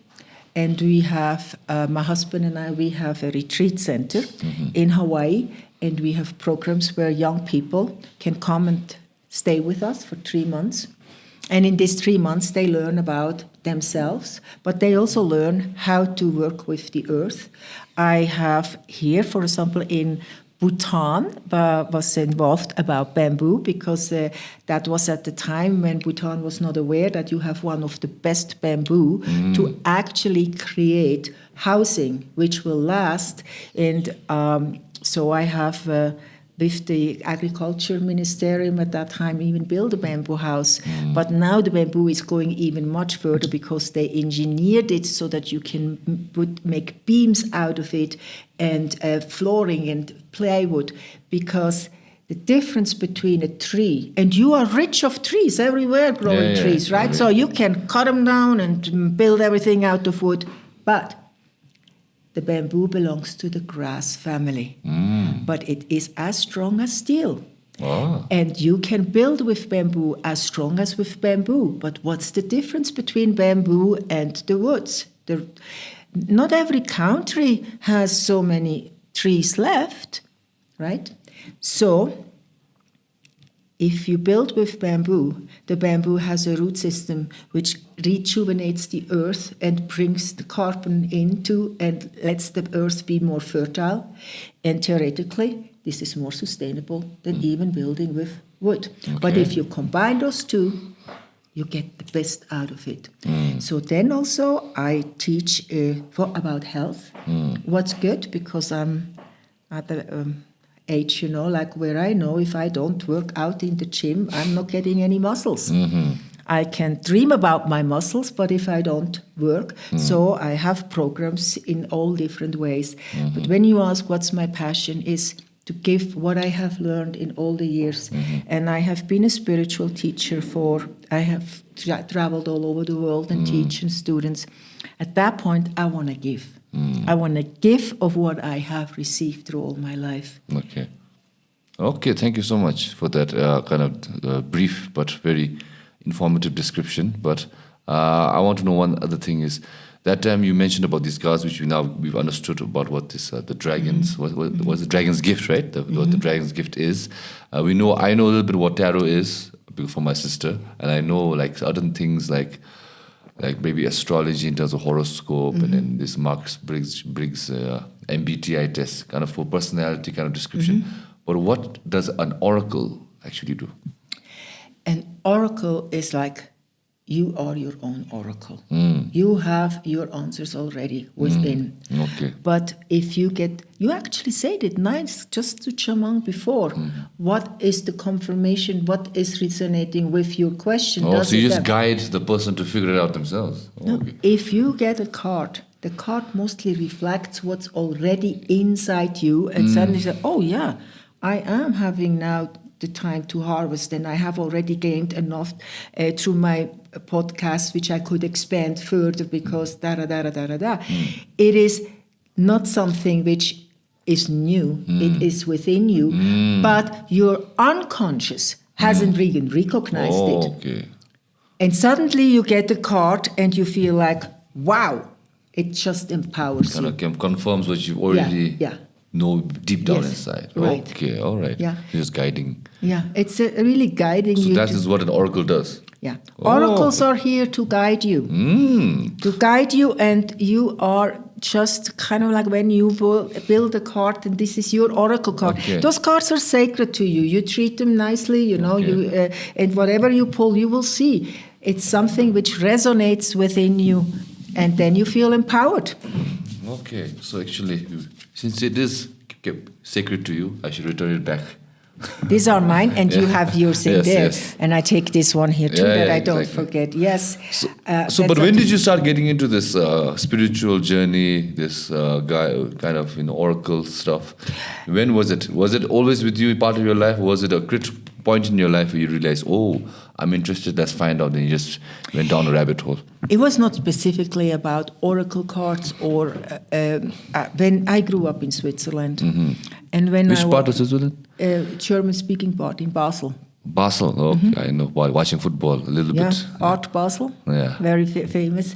And we have, my husband and I, we have a retreat center in Hawaii, and we have programs where young people can come and stay with us for 3 months. And in these 3 months, they learn about themselves, but they also learn how to work with the earth. I have here, for example, in Bhutan, was involved about bamboo, because that was at the time when Bhutan was not aware that you have one of the best bamboo to actually create housing which will last. And so I have... with the agriculture ministerium at that time, even built a bamboo house. But now the bamboo is going even much further, because they engineered it so that you can make beams out of it, and flooring and plywood. Because the difference between a tree, and you are rich of trees everywhere, growing trees, right? So you can cut them down and build everything out of wood. But the bamboo belongs to the grass family, but it is as strong as steel. And you can build with bamboo as strong as with bamboo. But what's the difference between bamboo and the woods? Not every country has so many trees left, right? So if you build with bamboo, the bamboo has a root system which rejuvenates the earth and brings the carbon into and lets the earth be more fertile. And theoretically, this is more sustainable than even building with wood. Okay. But if you combine those two, you get the best out of it. So then also I teach about health. What's good, because I'm at the... age, like where I know if I don't work out in the gym, I'm not getting any muscles. I can dream about my muscles, but if I don't work, so I have programs in all different ways. But when you ask what's my passion, is to give what I have learned in all the years. And I have been a spiritual teacher I have traveled all over the world and teaching students. At that point, I want to give. I want to give of what I have received through all my life. Okay, thank you so much for that kind of brief but very informative description. But I want to know one other thing is, that time you mentioned about these cards, which we've understood about what this the dragons what was the dragon's gift, right? What the dragon's gift is. I know a little bit what tarot is from my sister, and I know like certain things like maybe astrology in terms of horoscope, and then this Myers-Briggs MBTI test, kind of for personality kind of description. But what does an oracle actually do? An oracle is like you are your own oracle. You have your answers already within. Okay. But if you actually said it nice just to Jamyang before. What is the confirmation? What is resonating with your question? Oh, so you just guide the person to figure it out themselves. No, Okay. if you get a card, the card mostly reflects what's already inside you, and suddenly you say, oh yeah, I am having now the time to harvest, and I have already gained enough through my podcast, which I could expand further because da-da-da-da-da-da. It is not something which is new. It is within you, but your unconscious hasn't even recognized it. Okay. And suddenly you get the card and you feel like, wow, it just empowers you. Kind of confirms what you already know deep down inside. Right. Okay, all right. Yeah. Just guiding. Yeah, it's really guiding you. So that is what an oracle does. Yeah. Oracles are here to guide you. To guide you, and you are just kind of like when you build a card, and this is your oracle card. Okay. Those cards are sacred to you. You treat them nicely, you know, and whatever you pull, you will see. It's something which resonates within you, and then you feel empowered. Okay, so actually, since it is sacred to you, I should return it back. These are mine, and you have yours in there. Yes. And I take this one here too, that I don't forget. Yes. But when did you start getting into this spiritual journey, this kind of oracle stuff? When was it? Was it always with you, part of your life? Was it a critical point in your life where you realized, oh, I'm interested, let's find out, and you just went down a rabbit hole? It was not specifically about oracle cards or when I grew up in Switzerland. And when Which part of Switzerland? German-speaking part in Basel. Basel, I know. While watching football a little bit. Art Basel, very famous.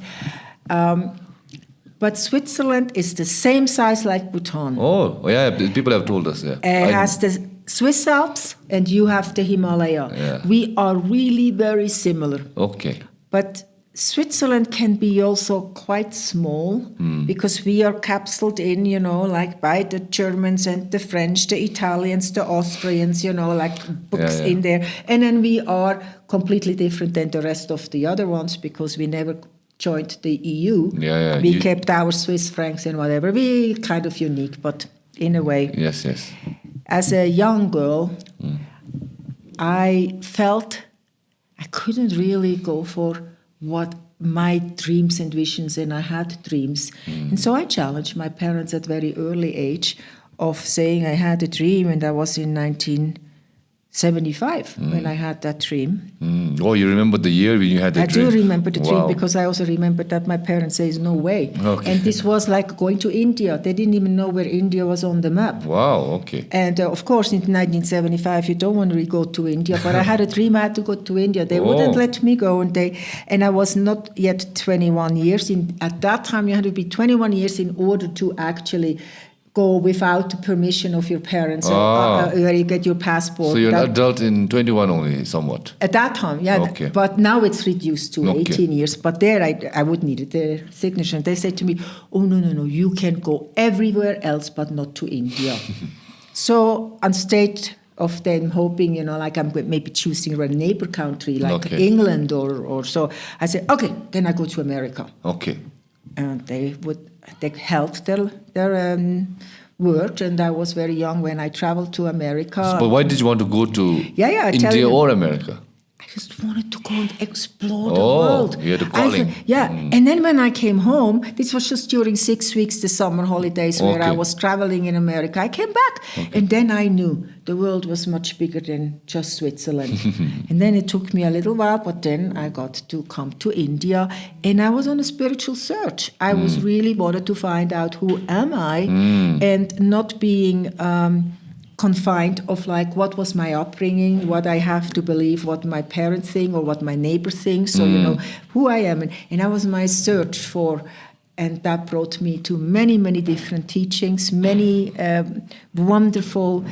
But Switzerland is the same size like Bhutan. Oh, yeah, people have told us, It has the Swiss Alps and you have the Himalaya. Yeah. We are really very similar. Okay. But Switzerland can be also quite small because we are capsuled in, like by the Germans and the French, the Italians, the Austrians, like books in there. And then we are completely different than the rest of the other ones because we never joined the EU. We kept our Swiss francs and whatever. We kind of unique, but in a way. Yes. As a young girl, I felt I couldn't really go for what my dreams and visions, and I had dreams. And so I challenged my parents at very early age of saying I had a dream, and I was in 1975 when I had that dream. Oh, you remember the year when you had the dream? I do remember the dream because I also remember that my parents says no way. Okay. And this was like going to India. They didn't even know where India was on the map. Wow, okay. And of course, in 1975, you don't want to go to India. But I had a dream I had to go to India. They wouldn't let me go, and I was not yet 21 years. At that time, you had to be 21 years in order to actually go without the permission of your parents, where you get your passport. So you're an adult in 21 only, somewhat? At that time, Okay. But now it's reduced to 18 years. But there I would need their signature. And they said to me, oh, no, you can go everywhere else but not to India. So instead of them hoping, like I'm maybe choosing a neighbor country like England or so, I said, okay, then I go to America. Okay. And they held their word, and I was very young when I traveled to America. But why did you want to go to India or America? I just wanted to go and explore the world. You had a calling. And then when I came home, this was just during 6 weeks, the summer holidays, where I was traveling in America. I came back, and then I knew the world was much bigger than just Switzerland. And then it took me a little while, but then I got to come to India, and I was on a spiritual search. I was really wanted to find out who am I, and not being confined of like what was my upbringing, what I have to believe, what my parents think or what my neighbor thinks, so who I am. And that was my search for, and that brought me to many, many different teachings, many wonderful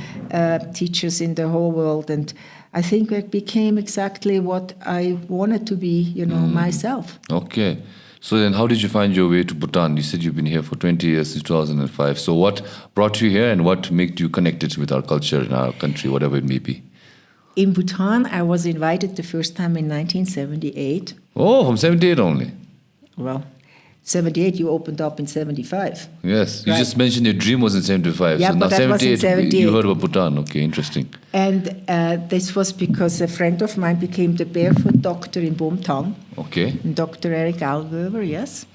teachers in the whole world. And I think it became exactly what I wanted to be, myself. Okay. So then how did you find your way to Bhutan? You said you've been here for 20 years, since 2005. So what brought you here and what made you connected with our culture and our country, whatever it may be? In Bhutan, I was invited the first time in 1978. Oh, from 78 only? Well, 78, you opened up in 75. Yes, you Right. just mentioned your dream was in 75. Yeah, so now but that was in 78. you heard about Bhutan. Okay, interesting. And this was because a friend of mine became the barefoot doctor in Bhutan, Okay. Dr. Eric Algover, yes.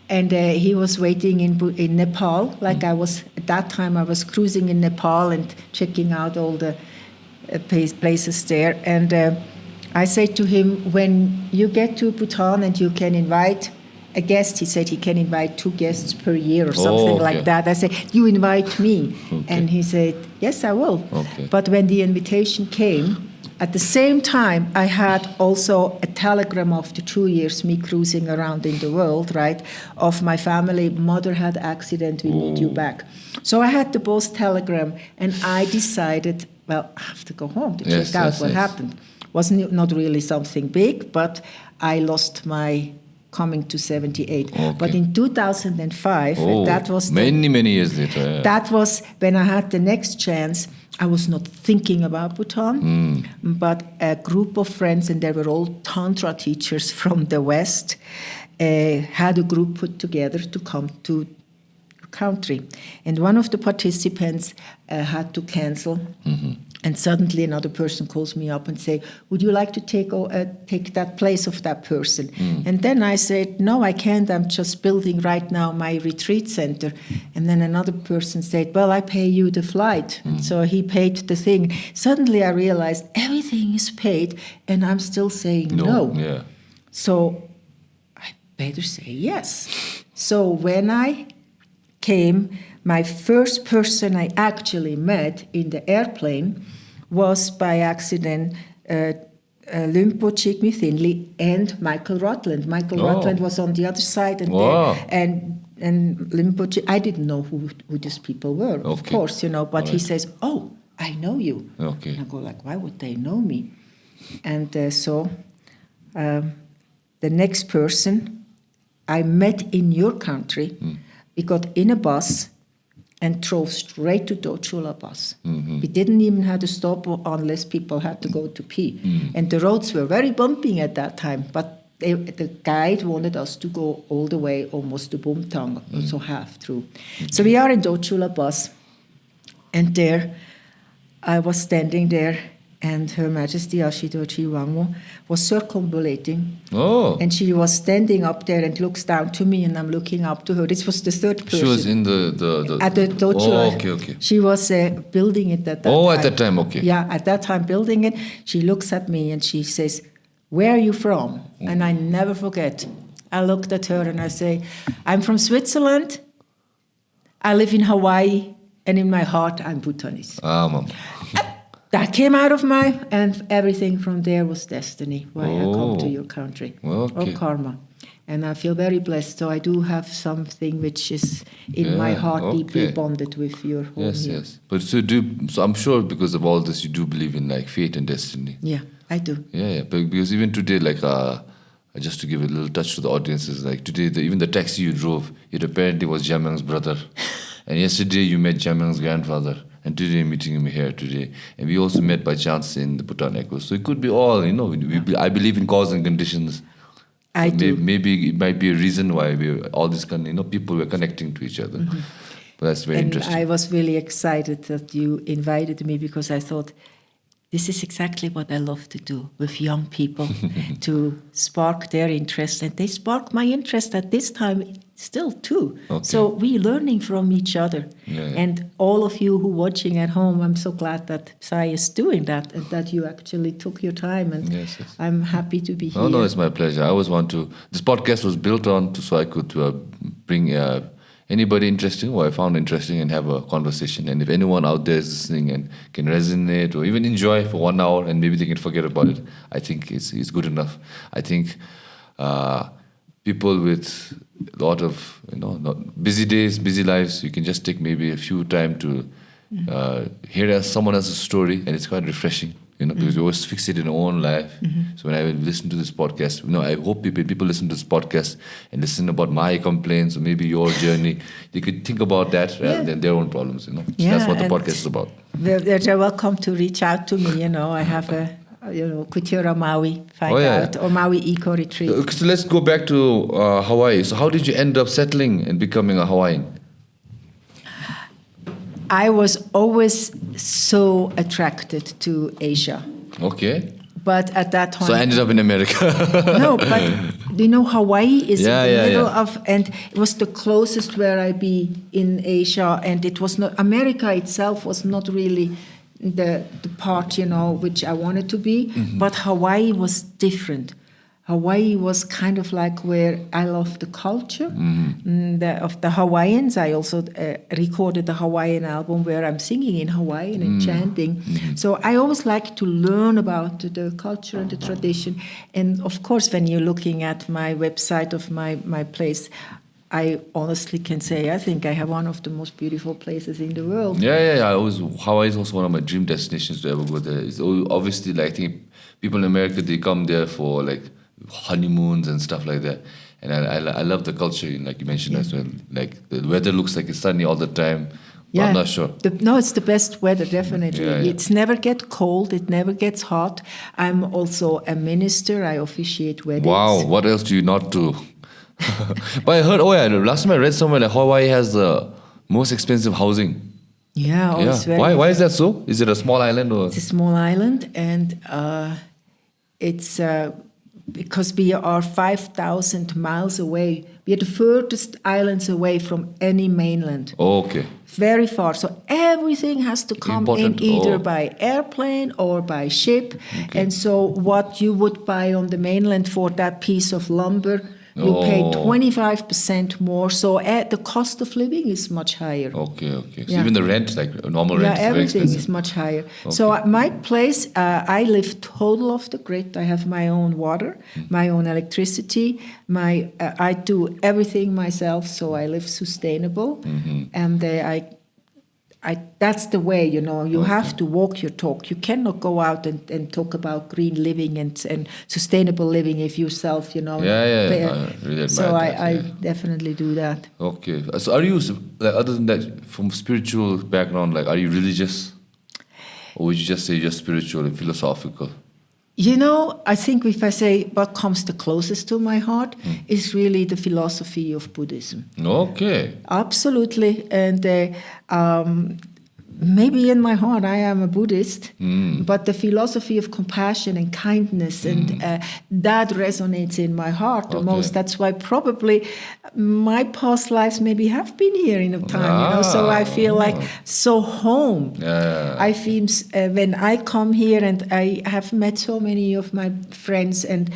And he was waiting in Nepal, like I was, at that time I was cruising in Nepal and checking out all the places there. And I said to him, when you get to Bhutan and you can invite a guest, he said he can invite 2 guests per year or something okay. like that. I said, you invite me. Okay. And he said, yes, I will. Okay. But when the invitation came, at the same time, I had also a telegram of the 2 years me cruising around in the world, right, of my family. Mother had accident, we need you back. So I had the both telegram, and I decided, well, I have to go home to check out what happened. Wasn't not really something big, but I lost my coming to 78. Okay. But in 2005, and that was many years later. Yeah. that was when I had the next chance. I was not thinking about Bhutan, but a group of friends, and they were all Tantra teachers from the West, had a group put together to come to the country. And one of the participants had to cancel. And suddenly another person calls me up and say, would you like to take that place of that person? And then I said, no, I can't. I'm just building right now my retreat center. And then another person said, well, I pay you the flight. And so he paid the thing. Suddenly I realized everything is paid and I'm still saying no. Yeah. So I better say yes. So when I came, my first person I actually met in the airplane was by accident Lumpo Chikmi Thinley and Michael Rutland. Michael Rutland was on the other side, and and Lumpo I didn't know who these people were, of course, but he says, "Oh, I know you." Okay. And I go like, "Why would they know me?" And so the next person I met in your country, we got in a bus and drove straight to Dochula bus. We didn't even have to stop unless people had to go to pee. And the roads were very bumpy at that time, but the guide wanted us to go all the way almost to Bhutan, so half through. So we are in Dochula bus, and there I was standing there, and Her Majesty Ashidochi Wangmo was circumambulating. And she was standing up there and looks down to me, and I'm looking up to her. This was the third person. She was in the at the Dochula. Okay. She was building it at that time. Oh, at that time, okay. Yeah, at that time building it. She looks at me and she says, where are you from? And I never forget. I looked at her and I say, I'm from Switzerland. I live in Hawaii, and in my heart, I'm Bhutanese. Mom. That came out of and everything from there was destiny, why I come to your country, or karma. And I feel very blessed. So I do have something which is in my heart deeply bonded with your home here. Yes. But so I'm sure because of all this, you do believe in like fate and destiny. Yeah, I do. Yeah. But because even today, like just to give a little touch to the audiences, like today, even the taxi you drove, it apparently was Jamyang's brother. And yesterday you met Jamyang's grandfather. And today I'm meeting him here today. And we also met by chance in the Bhutan Echo. So it could be all, I believe in cause and conditions. I do. Maybe it might be a reason why all these people were connecting to each other. But that's very interesting. I was really excited that you invited me because I thought, this is exactly what I love to do with young people, to spark their interest. And they spark my interest at this time still too. So we're learning from each other. And all of you who are watching at home, I'm so glad that Thaye is doing that and that you actually took your time. And I'm happy to be here. No, it's my pleasure. I always want to... This podcast was built on so I could bring anybody interesting who I found interesting and have a conversation. And if anyone out there is listening and can resonate or even enjoy for 1 hour and maybe they can forget about it, I think it's good enough. I think people with a lot of not busy days, busy lives, you can just take maybe a few time to hear someone else's story, and it's quite refreshing. Because we always fixate in our own life. So when I listen to this podcast, I hope people listen to this podcast and listen about my complaints or maybe your journey. They could think about that rather than their own problems. So that's what the podcast is about. They're welcome to reach out to me. I have a Kutira Maui or Maui Eco Retreat. So let's go back to Hawaii. So how did you end up settling and becoming a Hawaiian? I was always so attracted to Asia. Okay. But at that time... So I ended up in America. No, but Hawaii is in the middle of... And it was the closest where I be in Asia. And it was not... America itself was not really the part, which I wanted to be. But Hawaii was different. Hawaii was kind of like where I love the culture of the Hawaiians. I also recorded the Hawaiian album where I'm singing in Hawaiian and chanting. So I always like to learn about the culture and the tradition. And of course, when you're looking at my website of my place, I honestly can say I think I have one of the most beautiful places in the world. Hawaii is also one of my dream destinations to ever go there. It's obviously, I think people in America, they come there for honeymoons and stuff like that, and I love the culture, like you mentioned as well. Like the weather looks like it's sunny all the time. I'm not sure. It's the best weather, definitely. It's never gets cold, it never gets hot. I'm also a minister. I officiate weddings. Wow, what else do you not do? But I heard, last time I read somewhere that Hawaii has the most expensive housing. Why is that so? Is it a small island or? It's a small island, and it's because we are 5,000 miles away. We are the furthest islands away from any mainland. Oh, okay. Very far. So everything has to come in either by airplane or by ship. Okay. And so what you would buy on the mainland for that piece of lumber, you pay 25% more. So the cost of living is much higher. Okay. So even the rent, like normal rent, is very everything expensive. is much higher. Okay. So my place, I live total off the grid. I have my own water, my own electricity. I do everything myself, so I live sustainable. And that's the way, you have to walk your talk. You cannot go out and talk about green living and sustainable living if yourself, I really admire so that, I definitely do that. Okay. So are you, other than that, from spiritual background, are you religious? Or would you just say you're spiritual and philosophical? I think if I say what comes the closest to my heart is really the philosophy of Buddhism. Okay. Absolutely. And maybe in my heart I am a Buddhist, but the philosophy of compassion and kindness and that resonates in my heart the most. That's why probably my past lives maybe have been here in a time, so I feel like so home. I feel when I come here, and I have met so many of my friends and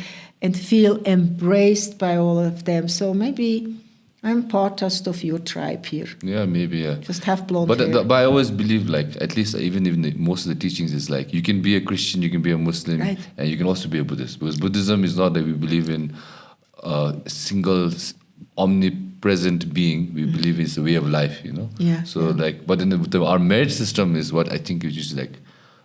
feel embraced by all of them. So maybe I'm part just of your tribe here. Yeah, maybe, yeah. Just have blonde hair. But I always believe, at least even most of the teachings is you can be a Christian, you can be a Muslim, and you can also be a Buddhist. Because Buddhism is not that we believe in a single omnipresent being. We believe it's a way of life, So but in our marriage system is what I think is just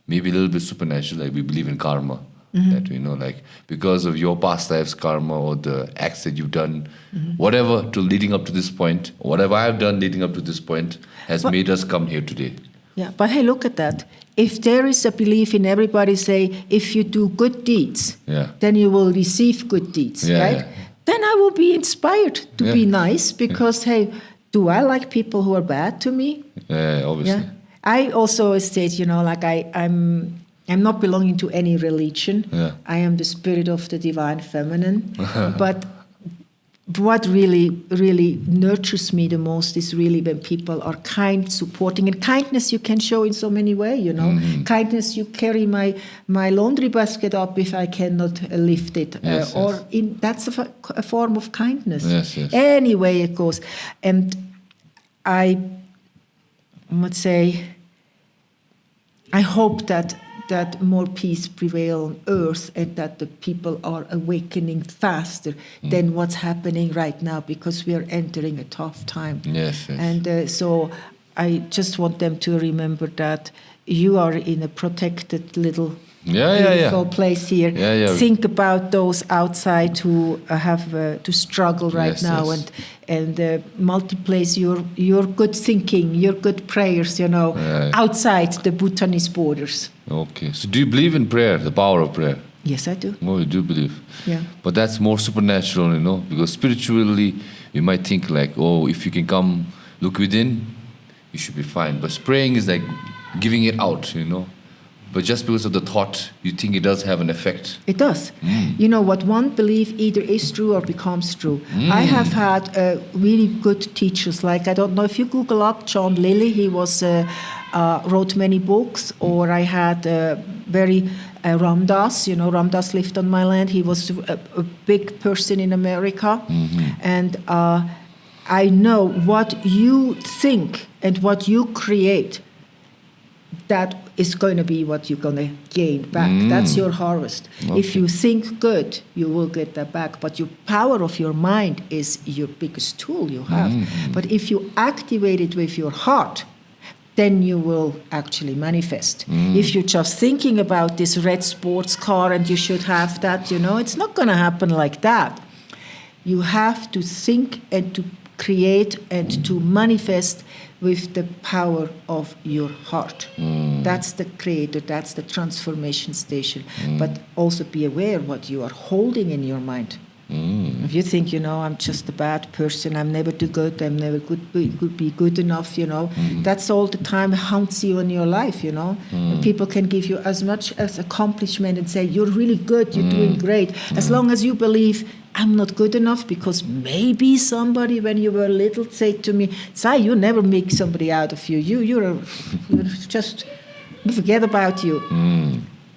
maybe a little bit supernatural. We believe in karma. That because of your past lives karma or the acts that you've done, whatever to leading up to this point, whatever I've done leading up to this point has made us come here today. Yeah, but hey, look at that. If there is a belief in everybody say, if you do good deeds, then you will receive good deeds, right? Yeah. Then I will be inspired to be nice because, hey, do I like people who are bad to me? Yeah, obviously. Yeah. I also state, I'm not belonging to any religion. Yeah. I am the spirit of the divine feminine. But what really, really nurtures me the most is really when people are kind, supporting. And kindness you can show in so many ways, Kindness, you carry my laundry basket up if I cannot lift it. That's a form of kindness. Yes. Any way it goes. And I would say, I hope that more peace prevail on earth and that the people are awakening faster than what's happening right now, because we are entering a tough time. Yes. And so I just want them to remember that you are in a protected little beautiful place here. Think about those outside who have to struggle right now, and multiplies your good thinking, your good prayers, outside the Bhutanese borders. Okay. So do you believe in prayer, the power of prayer? Yes, I do. Oh, you do believe. Yeah. But that's more supernatural, because spiritually you might think like, oh, if you can come look within, you should be fine. But praying is like giving it out, But just because of the thought, you think it does have an effect. It does. What one believes either is true or becomes true. I have had really good teachers. Like, I don't know if you Google up John Lilly, he was wrote many books. Or I had very Ramdas. Ramdas lived on my land. He was a big person in America. And I know what you think and what you create, that is going to be what you're going to gain back. That's your harvest. Okay. If you think good, you will get that back. But your power of your mind is your biggest tool you have. But if you activate it with your heart, then you will actually manifest. If you're just thinking about this red sports car and you should have that, it's not going to happen like that. You have to think and to create and to manifest with the power of your heart. That's the creator, that's the transformation station. But also be aware what you are holding in your mind. If you think, I'm just a bad person, I'm never too good, I'm never could be good enough, that's all the time haunts you in your life, And people can give you as much as accomplishment and say, you're really good, you're doing great. As long as you believe, I'm not good enough, because maybe somebody, when you were little, said to me, Thaye, you never make somebody out of you. You're just, forget about you.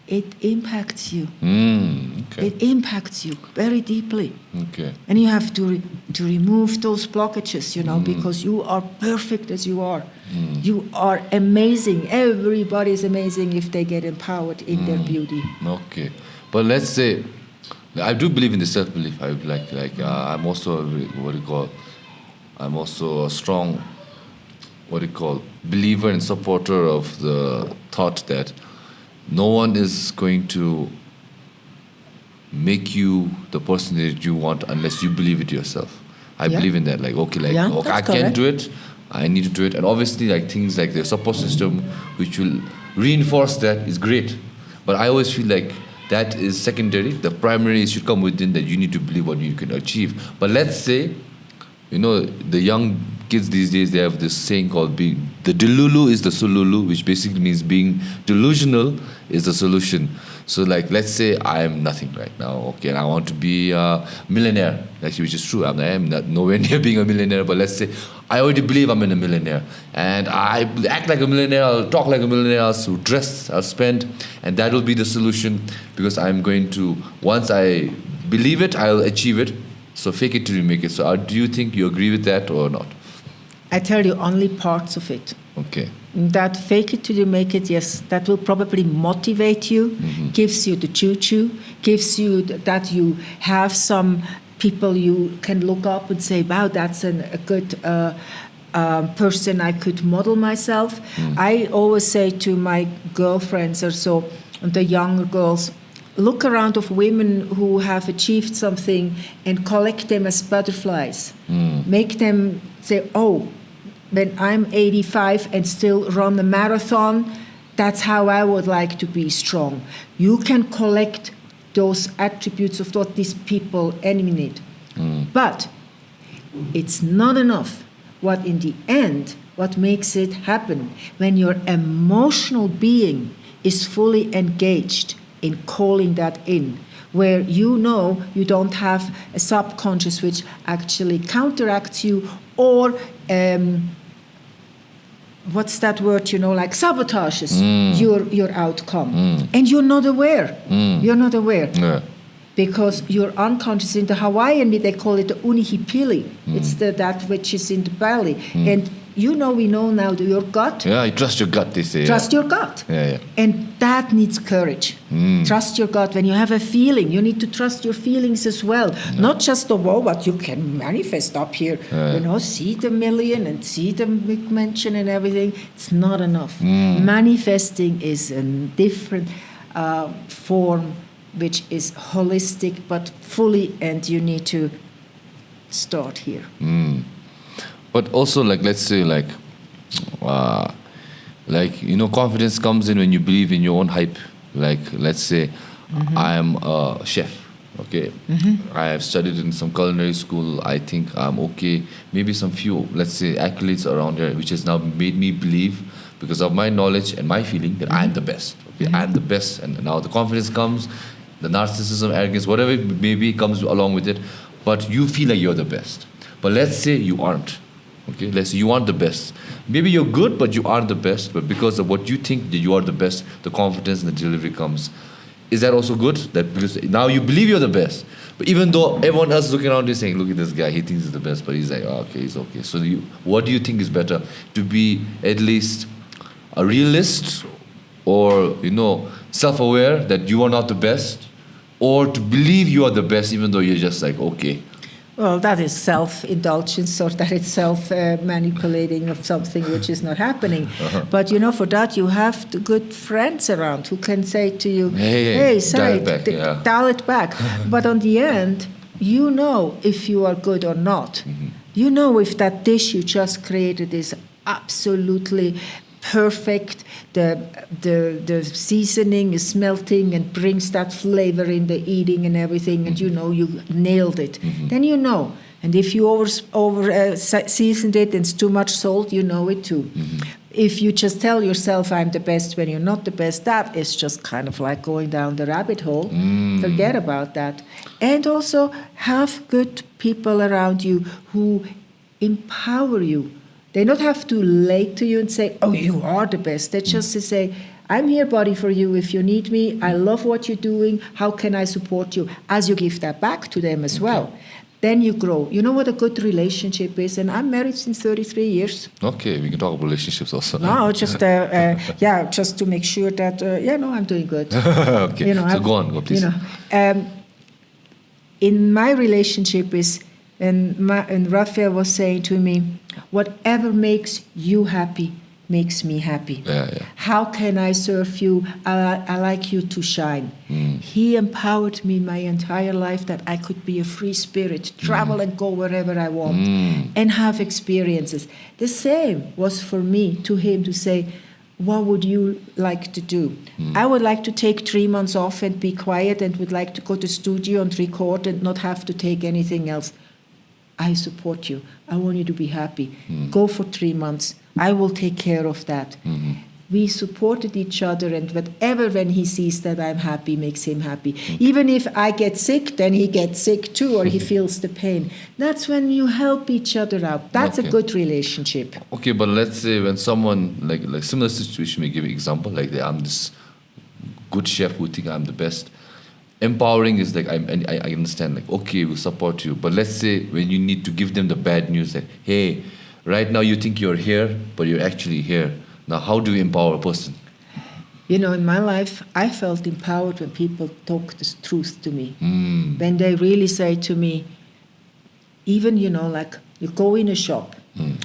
It impacts you. Okay. It impacts you very deeply. Okay. And you have to remove those blockages, because you are perfect as you are. You are amazing. Everybody is amazing if they get empowered in their beauty. Okay. But let's say, I do believe in the self-belief. I'm also I'm also a strong, believer and supporter of the thought that no one is going to make you the person that you want unless you believe it yourself. I believe in that. I can do it. I need to do it. And obviously, things like the support system, which will reinforce that, is great. But I always feel like that is secondary. The primary should come within, that you need to believe what you can achieve. But let's say, the young kids these days, they have this saying called the delulu is the sululu, which basically means being delusional is the solution. So let's say I am nothing right now, okay, and I want to be a millionaire, actually, which is true. I am not nowhere near being a millionaire, but let's say I already believe I'm a millionaire, and I act like a millionaire, I'll talk like a millionaire, I'll dress, I'll spend, and that will be the solution, because I'm going to, once I believe it, I'll achieve it. So fake it till you make it. So do you think you agree with that or not? I tell you only parts of it. Okay. That fake it till you make it, yes, that will probably motivate you, gives you the choo-choo, gives you that you have some people you can look up and say, wow, that's a good person I could model myself. I always say to my girlfriends, or so, the younger girls, look around of women who have achieved something and collect them as butterflies. Make them say, oh, when I'm 85 and still run a marathon, that's how I would like to be strong. You can collect those attributes of what these people emanate. But it's not enough. What in the end, what makes it happen, when your emotional being is fully engaged in calling that in, where you don't have a subconscious which actually counteracts you, or what's that word, sabotages your outcome. And you're not aware. You're not aware. Yeah. Because your unconscious, in the Hawaiian, they call it the unihipili. It's that which is in the belly. And we know now your gut. Yeah, you trust your gut, they say. Trust your gut. Yeah. And that needs courage. Trust your gut. When you have a feeling, you need to trust your feelings as well. Not just the what you can manifest up here. See the million and see the mention and everything. It's not enough. Manifesting is a different form, which is holistic but fully, and you need to start here. But also, let's say, confidence comes in when you believe in your own hype. Let's say, I am a chef, okay? I have studied in some culinary school. I think I'm okay. Maybe some few, let's say, accolades around here, which has now made me believe, because of my knowledge and my feeling, that I am the best. Okay? I am the best. And now the confidence comes, the narcissism, arrogance, whatever it may be, comes along with it. But you feel like you're the best. But let's say you aren't. Okay, let's say you aren't the best. Maybe you're good, but you aren't the best. But because of what you think that you are the best, the confidence and the delivery comes. Is that also good? That because now you believe you're the best. But even though everyone else is looking around you saying, look at this guy, he thinks he's the best, but he's like, okay, he's okay. So what do you think is better? To be at least a realist, or self-aware that you are not the best, or to believe you are the best even though you're just like, okay? Well, that is self-indulgence, or that is self-manipulating of something which is not happening. But, for that you have the good friends around who can say to you, hey, dial it back. But on the end, if you are good or not. If that dish you just created is absolutely perfect, the seasoning is melting and brings that flavor in the eating and everything, and you nailed it. Then and if you over seasoned it and it's too much salt, it too. If you just tell yourself I'm the best when you're not the best, that is just kind of like going down the rabbit hole. Forget about that. And also have good people around you who empower you. They don't have to lay to you and say, oh, you are the best. They just say, I'm here, buddy, for you if you need me. I love what you're doing. How can I support you? As you give that back to them as well. Then you grow. You know what a good relationship is? And I'm married since 33 years. Okay, we can talk about relationships also. No, just just to make sure that, I'm doing good. Okay, so go on, please. In my relationship is, and Raphael was saying to me, whatever makes you happy makes me happy. How can I serve you? I like you to shine. He empowered me my entire life that I could be a free spirit, travel and go wherever I want, and have experiences. The same was for me to him to say, what would you like to do? I would like to take 3 months off and be quiet, and would like to go to studio and record and not have to take anything else. I support you. I want you to be happy. Go for 3 months. I will take care of that. We supported each other, and whatever, when he sees that I'm happy, makes him happy. Even if I get sick, then he gets sick too, or he feels the pain. That's when you help each other out. That's a good relationship. Okay, but let's say when someone, like similar situation, we give an example, like I'm this good chef who think I'm the best. Empowering is like, I understand, like, okay, we'll support you. But let's say when you need to give them the bad news, that, hey, right now you think you're here, but you're actually here. Now, how do you empower a person? In my life, I felt empowered when people talk the truth to me. When they really say to me, even, like, you go in a shop,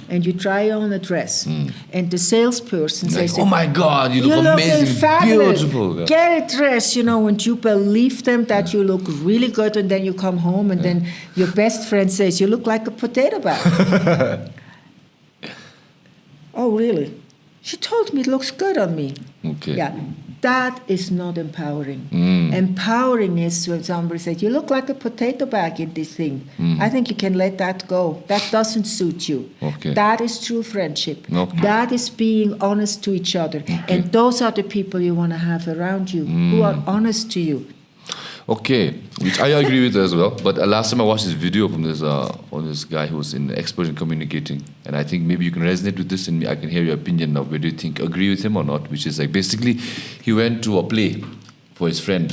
and you try on a dress, and the salesperson says, oh my God, you look amazing, fabulous, beautiful. Get a dress, and you believe them that you look really good, and then you come home, and then your best friend says, you look like a potato bag. Oh, really? She told me it looks good on me. Okay. Yeah, that is not empowering. Empowering is when somebody says, you look like a potato bag in this thing. I think you can let that go. That doesn't suit you. Okay. That is true friendship. Okay. That is being honest to each other. And those are the people you want to have around you, who are honest to you. Okay, which I agree with as well. But last time I watched this video from this guy who was an expert in communicating, and I think maybe you can resonate with this, and I can hear your opinion now. Where do you think, agree with him or not? Which is like, basically, he went to a play for his friend,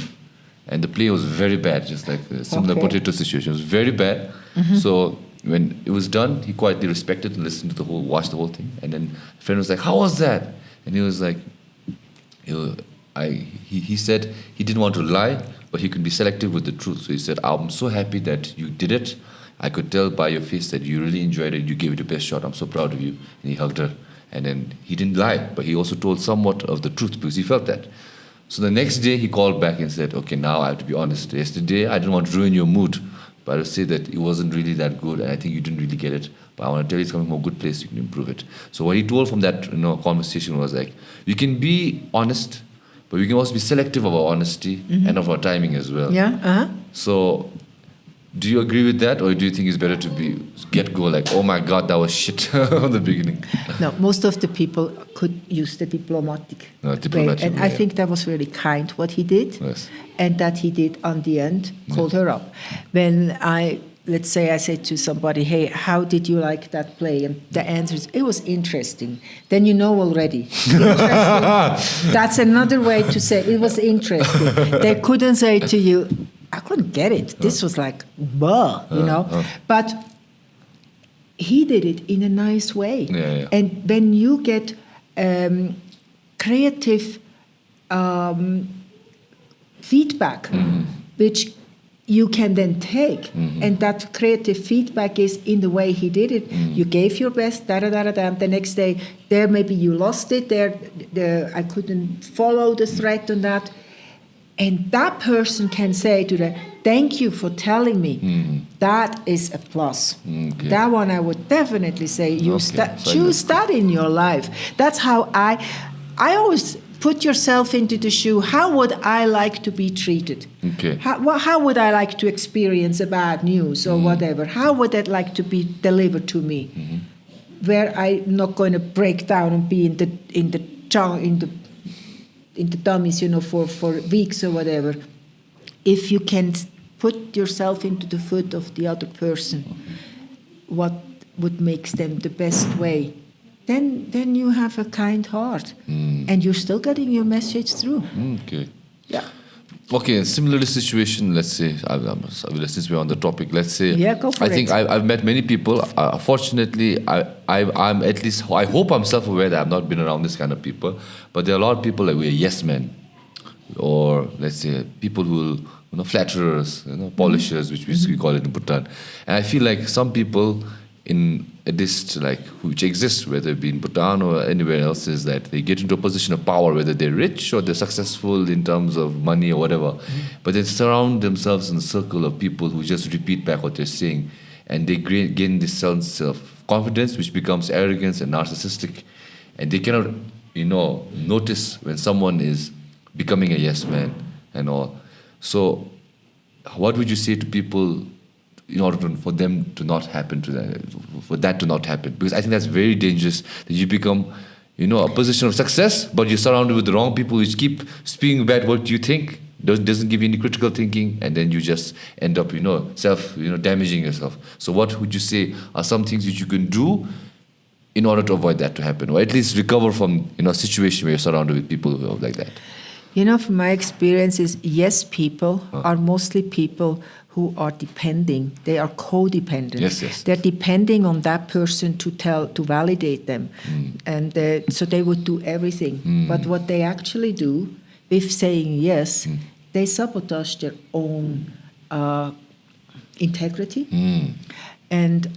and the play was very bad, just like a similar potato situation. It was very bad. So when it was done, he quietly respected and listened to watched the whole thing. And then a friend was like, "How was that?" And he was like, he said he didn't want to lie, but he could be selective with the truth. So he said, "I'm so happy that you did it. I could tell by your face that you really enjoyed it. You gave it your best shot. I'm so proud of you." And he hugged her. And then he didn't lie, but he also told somewhat of the truth because he felt that. So the next day he called back and said, "Okay, now I have to be honest. Yesterday I didn't want to ruin your mood, but I would say that it wasn't really that good, and I think you didn't really get it. But I want to tell you it's coming from a good place. You can improve it." So what he told from that conversation was like, you can be honest, but we can also be selective of our honesty and of our timing as well. Yeah. So, do you agree with that, or do you think it's better to get go like, "Oh my God, that was shit" from the beginning? No, most of the people could use the diplomatic way, and I think that was really kind what he did, Yes. and that he did on the end, called her up. When let's say I said to somebody, "Hey, how did you like that play?" And the answer is, "It was interesting." Then you know already. Interesting. That's another way to say it was interesting. They couldn't say to you, "I couldn't get it. This was like, bah," But he did it in a nice way. Yeah. And when you get creative feedback, which you can then take, and that creative feedback is in the way he did it. You gave your best, the next day, there maybe you lost it, I couldn't follow the thread on that. And that person can say to them, "Thank you for telling me." That is a plus. Okay. That one I would definitely say choose that in your life. That's how I always put yourself into the shoe. How would I like to be treated? Okay. How would I like to experience a bad news or whatever? How would that like to be delivered to me? Where I'm not going to break down and be in the dummies, for weeks or whatever. If you can put yourself into the foot of the other person, what would make them the best way, then you have a kind heart, and you're still getting your message through. Okay. Yeah. Okay, similarly situation, let's say, since we're on the topic, let's say, go for I think it. I've met many people. Fortunately, I'm at least, I hope I'm self-aware that I've not been around this kind of people, but there are a lot of people like we're yes men, or let's say people who, flatterers, polishers, which we call it in Bhutan. And I feel like some people which exists, whether it be in Bhutan or anywhere else, is that they get into a position of power, whether they're rich or they're successful in terms of money or whatever, but they surround themselves in a circle of people who just repeat back what they're saying, and they gain this sense of confidence, which becomes arrogance and narcissistic, and they cannot, notice when someone is becoming a yes man and all. So, what would you say to people in order for them to not happen to that, for that to not happen? Because I think that's very dangerous, that you become, a position of success, but you're surrounded with the wrong people which keep speaking about what you think, doesn't give you any critical thinking, and then you just end up, damaging yourself. So what would you say are some things which you can do in order to avoid that to happen, or at least recover from, a situation where you're surrounded with people who are like that? From my experiences, yes people are mostly people who are depending. They are codependent. Yes. They're depending on that person to validate them. And so they would do everything. But what they actually do with saying yes, they sabotage their own integrity. And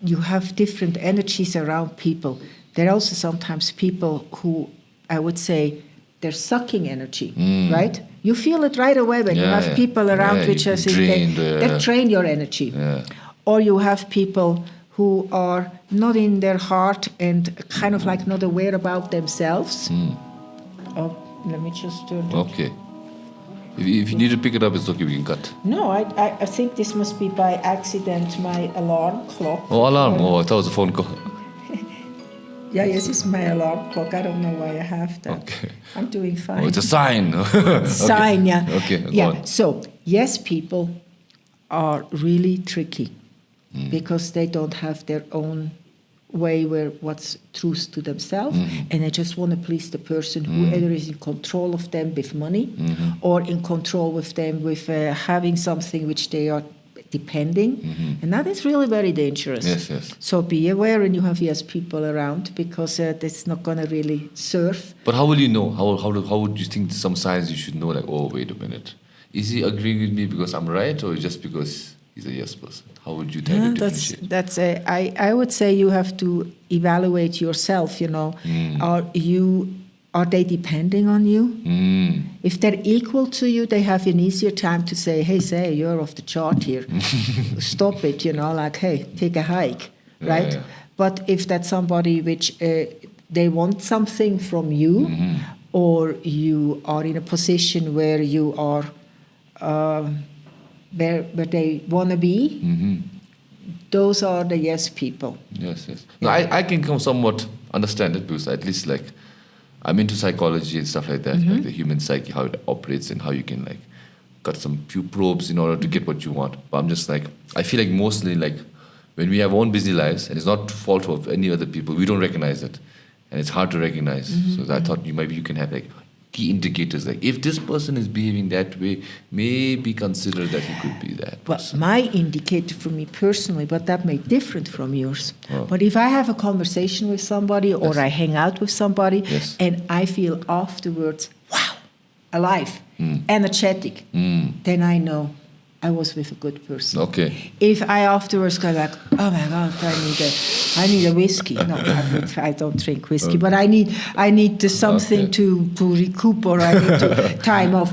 you have different energies around people. There are also sometimes people who, I would say, they're sucking energy, right? You feel it right away when you have people around which are they drain your energy. Yeah. Or you have people who are not in their heart and kind of like not aware about themselves. Oh, let me just turn it. Okay. If you need to pick it up, it's okay, we can cut. No, I think this must be by accident my alarm clock. Oh, alarm. I thought it was a phone call. Yeah, yes, it's my alarm clock. I don't know why I have that. Okay. I'm doing fine. Oh, it's a sign. Sign, yeah. Okay, go yeah. on. So, yes, people are really tricky because they don't have their own way where what's truth to themselves, and they just want to please the person who either is in control of them with money or in control with them with having something which they are depending, and that is really very dangerous. Yes. So be aware when you have yes people around, because that's not going to really serve. But how will you know? How would you think some signs you should know? Like, oh, wait a minute, is he agreeing with me because I'm right, or just because he's a yes person? How would you tell differentiate? I would say you have to evaluate yourself. Are they depending on you? If they're equal to you, they have an easier time to say, hey, say, you're off the chart here. Stop it, like, hey, take a hike, right? Yeah. But if that's somebody which they want something from you, or you are in a position where you are where they want to be, those are the yes people. Yes. No, I can somewhat understand it, because at least like I'm into psychology and stuff like that, like the human psyche, how it operates, and how you can like cut some few probes in order to get what you want. But I'm just like, I feel like mostly like when we have our own busy lives, and it's not fault of any other people, we don't recognize it, and it's hard to recognize. So I thought maybe you can have like key indicators, like if this person is behaving that way, maybe consider that he could be that person. Well, my indicator for me personally, but that may be different from yours. Oh. But if I have a conversation with somebody, or I hang out with somebody, and I feel afterwards, wow, alive, energetic, then I know I was with a good person. Okay. If I afterwards go like, oh my God, I need a whiskey. No, I don't drink whiskey, but I need something to recoup, or I need to time off.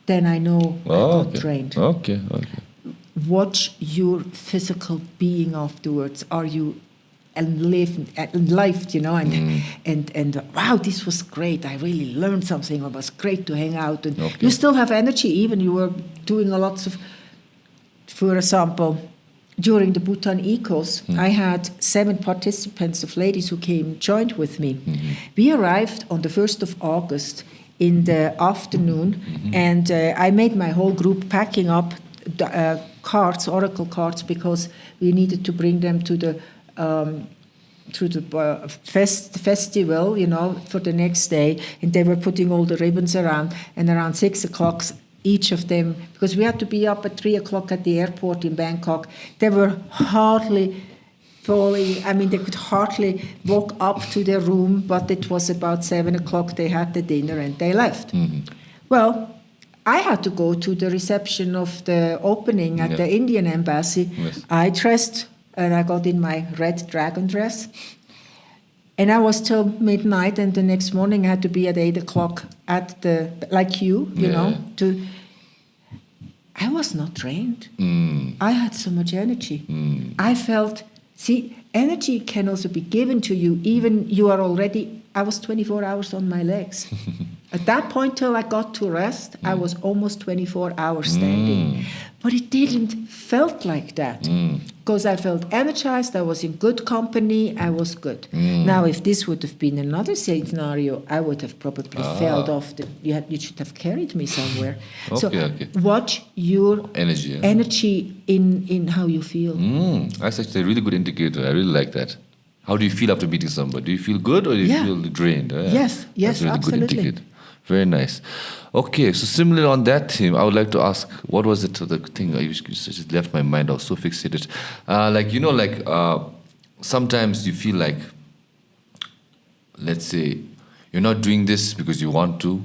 Then I know I got drained. Okay. Watch your physical being afterwards. Are you enlivened, and wow, this was great. I really learned something. It was great to hang out, and you still have energy, even you were doing a lots of. For example, during the Bhutan Ecos, I had 7 participants of ladies who joined with me. We arrived on the 1st of August in the afternoon, and I made my whole group packing up the, oracle cards, because we needed to bring them to the festival, for the next day, and they were putting all the ribbons around, and around 6 o'clock, each of them, because we had to be up at 3 o'clock at the airport in Bangkok, they were hardly falling. I mean, they could hardly walk up to their room, but it was about 7 o'clock, they had the dinner and they left. Well, I had to go to the reception of the opening at the Indian embassy. I dressed, and I got in my red dragon dress. And I was till midnight, and the next morning I had to be at 8 o'clock at like you know, I was not trained. I had so much energy. I felt, energy can also be given to you, even you are already, I was 24 hours on my legs. At that point till I got to rest, I was almost 24 hours standing. But it didn't felt like that. Because I felt energized, I was in good company, I was good. Now, if this would have been another scenario, I would have probably fell off. You should have carried me somewhere. Watch your energy in how you feel. That's actually a really good indicator. I really like that. How do you feel after meeting somebody? Do you feel good, or do you feel drained? Yes, that's a really absolutely. Good indicator. Very nice. Okay, so similar on that theme, I would like to ask, what was it, the thing I just left my mind, I was so fixated. Sometimes you feel like, let's say, you're not doing this because you want to,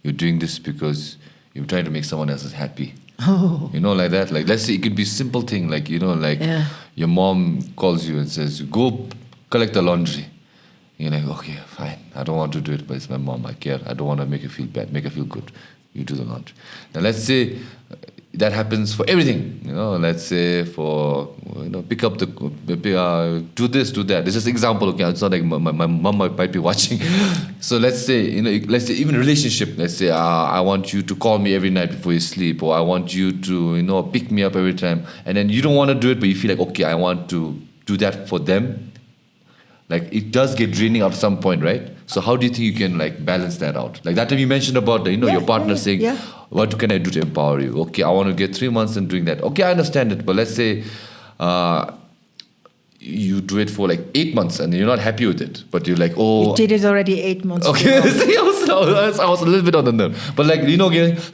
you're doing this because you're trying to make someone else happy. Like that. Like, let's say it could be a simple thing, like, your mom calls you and says, go collect the laundry. You're like, okay, fine. I don't want to do it, but it's my mom. I care. I don't want to make her feel bad. Make her feel good. You do the laundry. Now, let's say that happens for everything. Let's say for, pick up do this, do that. This is an example. Okay, it's not like my mom might be watching. So let's say, even a relationship. Let's say, I want you to call me every night before you sleep, or I want you to, pick me up every time. And then you don't want to do it, but you feel like, okay, I want to do that for them. Like, it does get draining at some point, right? So how do you think you can, balance that out? Like that time you mentioned about, your partner saying, what can I do to empower you? Okay, I want to get 3 months and doing that. Okay, I understand it. But let's say you do it for 8 months and you're not happy with it. But you're like, oh... You did it already 8 months ago. Okay, I was a little bit on the nerve. But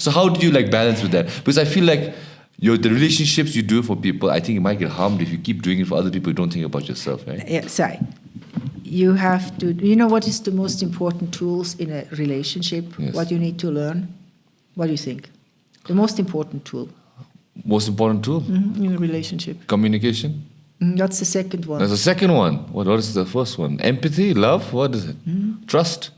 so how do you balance with that? Because I feel like the relationships you do for people, I think you might get harmed if you keep doing it for other people. You don't think about yourself, right? Yeah, sorry. You have to, what is the most important tools in a relationship? Yes. What you need to learn? What do you think? The most important tool Most important tool? in a relationship. Communication? That's the second one. There's a second one. What is the first one? Empathy? Love? What is it? Trust?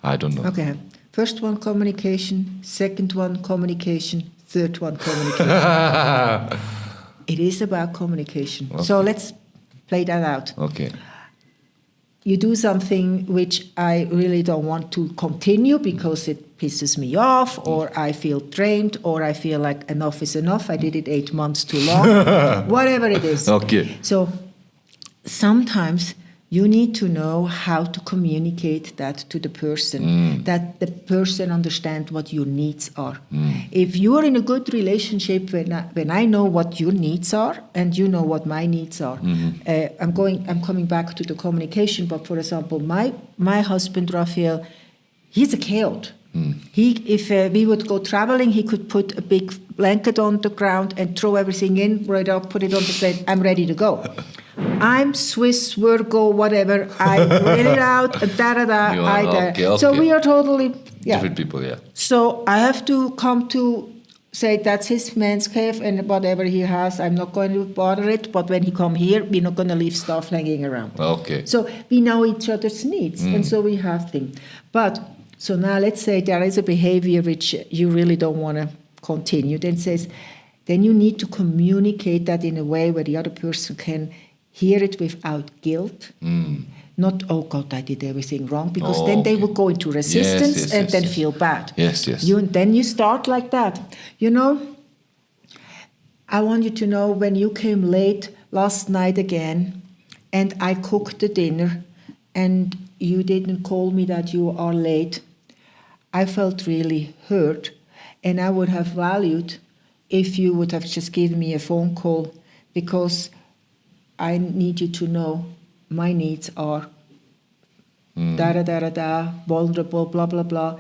I don't know. Okay. First one, communication. Second one, communication. Third one, communication. It is about communication. Okay. So let's play that out. Okay. You do something which I really don't want to continue because it pisses me off, or I feel drained, or I feel like enough is enough. I did it 8 months too long. Whatever it is. Okay. So sometimes you need to know how to communicate that to the person, that the person understands what your needs are. If you are in a good relationship, when I know what your needs are and you know what my needs are, I'm coming back to the communication. But for example, my husband Raphael, he's a chaot. If we would go traveling, he could put a big blanket on the ground and throw everything in, right up, put it on the plate. I'm ready to go. I'm Swiss, Virgo, whatever. I read it out, Okay. So we are totally Different people, yeah. So I have to come to say that's his man's cave, and whatever he has, I'm not going to bother it. But when he come here, we're not going to leave stuff hanging around. Okay. So we know each other's needs, and so we have things. But so now let's say there is a behavior which you really don't want to continue. Then you need to communicate that in a way where the other person can hear it without guilt. Not, oh God, I did everything wrong, because then they would go into resistance and then feel bad. Yes. Then you start like that. I want you to know, when you came late last night again, and I cooked the dinner, and you didn't call me that you are late, I felt really hurt, and I would have valued if you would have just given me a phone call, because I need you to know my needs are vulnerable, blah, blah, blah.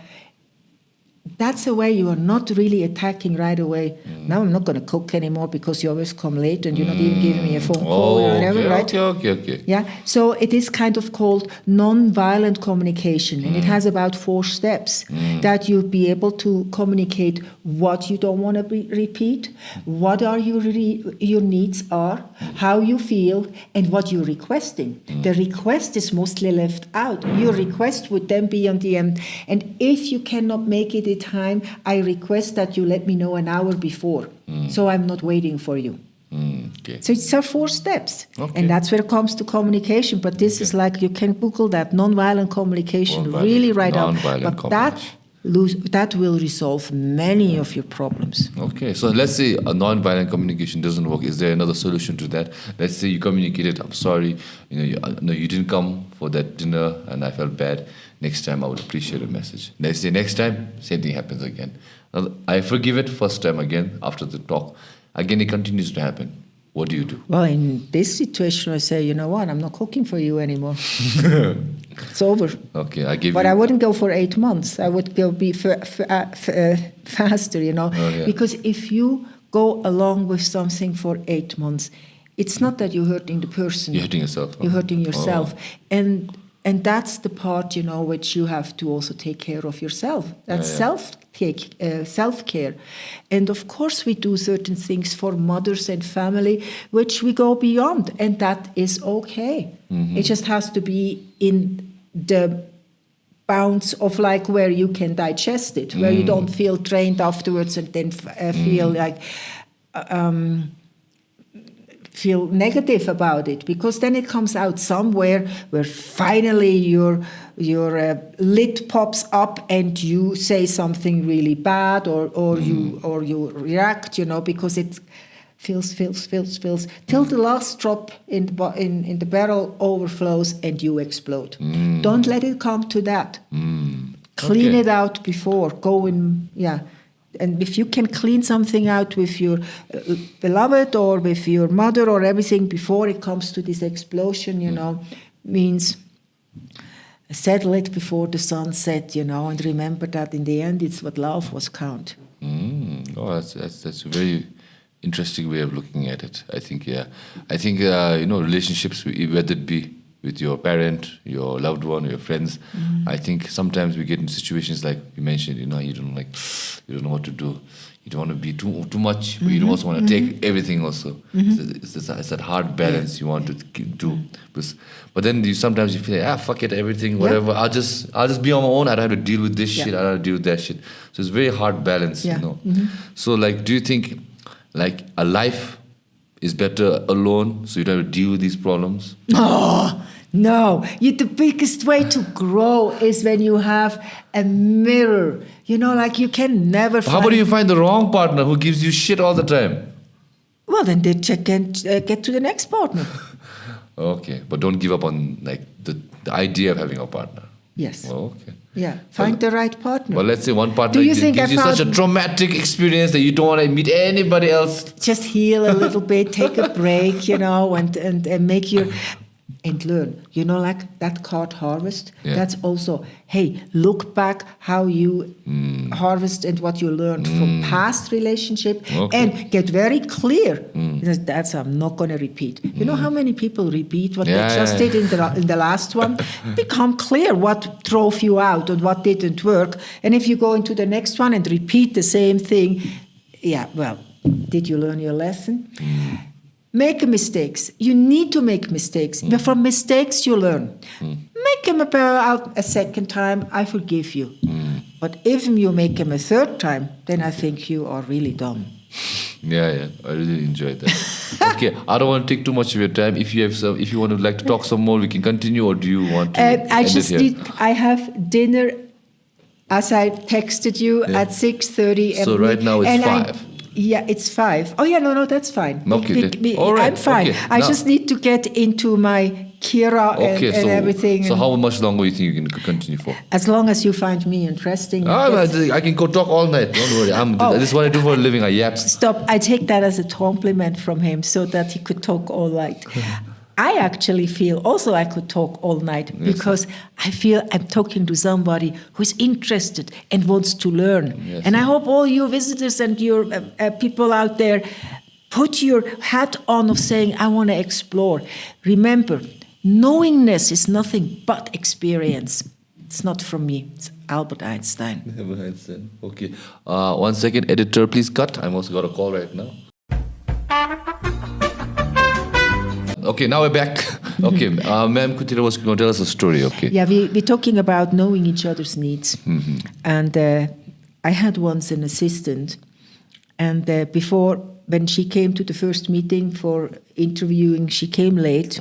That's a way you are not really attacking right away. Now I'm not going to cook anymore because you always come late and you're not even giving me a phone call or whatever, right? Okay. Yeah, so it is kind of called non-violent communication, and it has about 4 steps that you'll be able to communicate what you don't want to repeat, what are your needs are, how you feel, and what you're requesting. The request is mostly left out. Your request would then be on the end, and if you cannot make it in time, I request that you let me know an hour before, so I'm not waiting for you. Okay. So it's 4 steps, Okay. and that's where it comes to communication. But this is like, you can Google that, non-violent communication, really write out. But that will resolve many of your problems. Okay, so let's say a non-violent communication doesn't work. Is there another solution to that? Let's say you communicated, I'm sorry, you didn't come for that dinner and I felt bad. Next time I would appreciate a message. Let's say next time, same thing happens again. I forgive it first time again after the talk. Again, it continues to happen. What do you do? Well, in this situation, I say, you know what, I'm not cooking for you anymore. It's over. Okay, But I wouldn't go for 8 months. I would go be faster, Because if you go along with something for 8 months, it's not that you're hurting the person. You're hurting yourself. You're hurting yourself. And that's the part, which you have to also take care of yourself. That's self-care. And of course we do certain things for mothers and family, which we go beyond, and that is okay. It just has to be in the bounds of like where you can digest it, where you don't feel drained afterwards and then feel like... feel negative about it, because then it comes out somewhere where finally your lid pops up and you say something really bad, or you react, because it fills till the last drop in the barrel overflows and you explode. Don't let it come to that. Clean it out before. And if you can clean something out with your beloved or with your mother or everything before it comes to this explosion, means settle it before the sun set, and remember that in the end it's what love was count. Oh, that's a very interesting way of looking at it. I think, relationships, whether it be with your parent, your loved one, or your friends, I think sometimes we get in situations like you mentioned. You don't know what to do. You don't want to be too much, but you don't also want to take everything also. It's that hard balance you want to do. But then sometimes you feel like, fuck it, everything, whatever. I'll just be on my own. I don't have to deal with this shit. I don't have to deal with that shit. So it's a very hard balance, So do you think a life is better alone, so you don't have to deal with these problems? Oh, no. The biggest way to grow is when you have a mirror. You can never find... How about you find the wrong partner who gives you shit all the time? Well, then they can get to the next partner. Okay, but don't give up on the idea of having a partner. Yes. Oh, okay. Yeah, find the right partner. Well, let's say one partner gives you such a traumatic experience that you don't want to meet anybody else. Just heal a little bit, take a break, and make your... And learn, that card harvest, that's also, hey, look back how you harvest and what you learned from past relationship and get very clear. That's I'm not going to repeat. You know how many people repeat what they just did in the last one? Become clear what drove you out and what didn't work. And if you go into the next one and repeat the same thing, did you learn your lesson? Make mistakes. You need to make mistakes. But from mistakes, you learn. Make them out a second time, I forgive you. But if you make them a third time, then I think you are really dumb. Yeah, I really enjoyed that. Okay, I don't want to take too much of your time. If you want to to talk some more, we can continue, or do you want to end it here? I have dinner, as I texted you, at 6:30. So right now it's 5. It's 5. Oh, no, that's fine. Okay, all right. I'm fine. Okay, I just need to get into my Kira and everything. So how much longer do you think you can continue for? As long as you find me interesting. I can go talk all night. Don't worry. This is what I do for a living. I yap. Stop. I take that as a compliment from him so that he could talk all night. I actually feel also I could talk all night because I feel I'm talking to somebody who's interested and wants to learn. Yes. And I hope all you visitors and your people out there put your hat on of saying, I want to explore. Remember, knowingness is nothing but experience. It's not from me. It's Albert Einstein. Okay. 1 second, editor, please cut. I'm also got a call right now. Okay, now we're back. Okay, Ma'am Kutira was going to tell us a story, okay? Yeah, we're talking about knowing each other's needs. And I had once an assistant, and before, when she came to the first meeting for interviewing, she came late,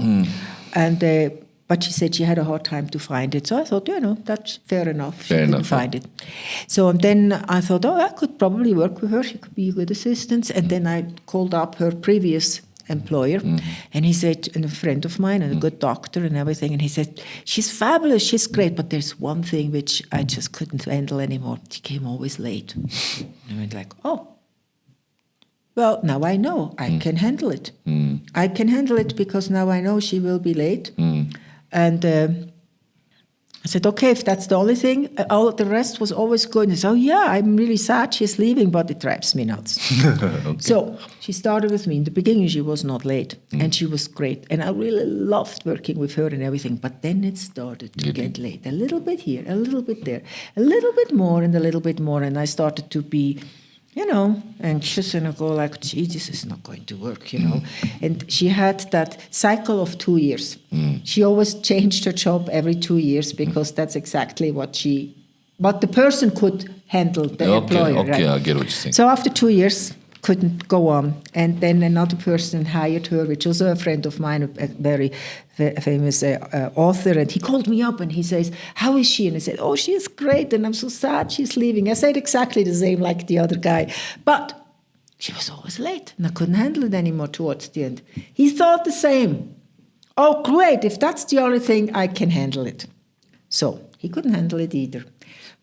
but she said she had a hard time to find it. So I thought, that's fair enough. She couldn't find it. So then I thought, I could probably work with her. She could be a good assistant. And then I called up her previous employer, and he said, and a friend of mine, and a good doctor and everything, and he said, she's fabulous, she's great, but there's one thing which I just couldn't handle anymore. She came always late. And I went like, well, now I know I can handle it. I can handle it because now I know she will be late. And I said, okay, if that's the only thing, all the rest was always good. And so, I'm really sad she's leaving, but it drives me nuts. Okay. So she started with me. In the beginning, she was not late, and she was great. And I really loved working with her and everything. But then it started to get late. A little bit here, a little bit there, a little bit more and a little bit more. And I started to be, anxious, and I go like, gee, this is not going to work, And she had that cycle of 2 years. She always changed her job every 2 years because that's exactly what the person could handle, the employer. Okay, right? I get what you're saying. So after 2 years, couldn't go on. And then another person hired her, which was a friend of mine, a very famous author. And he called me up and he says, how is she? And I said, she is great. And I'm so sad she's leaving. I said exactly the same like the other guy. But she was always late. And I couldn't handle it anymore towards the end. He thought the same. Oh, great. If that's the only thing, I can handle it. So he couldn't handle it either.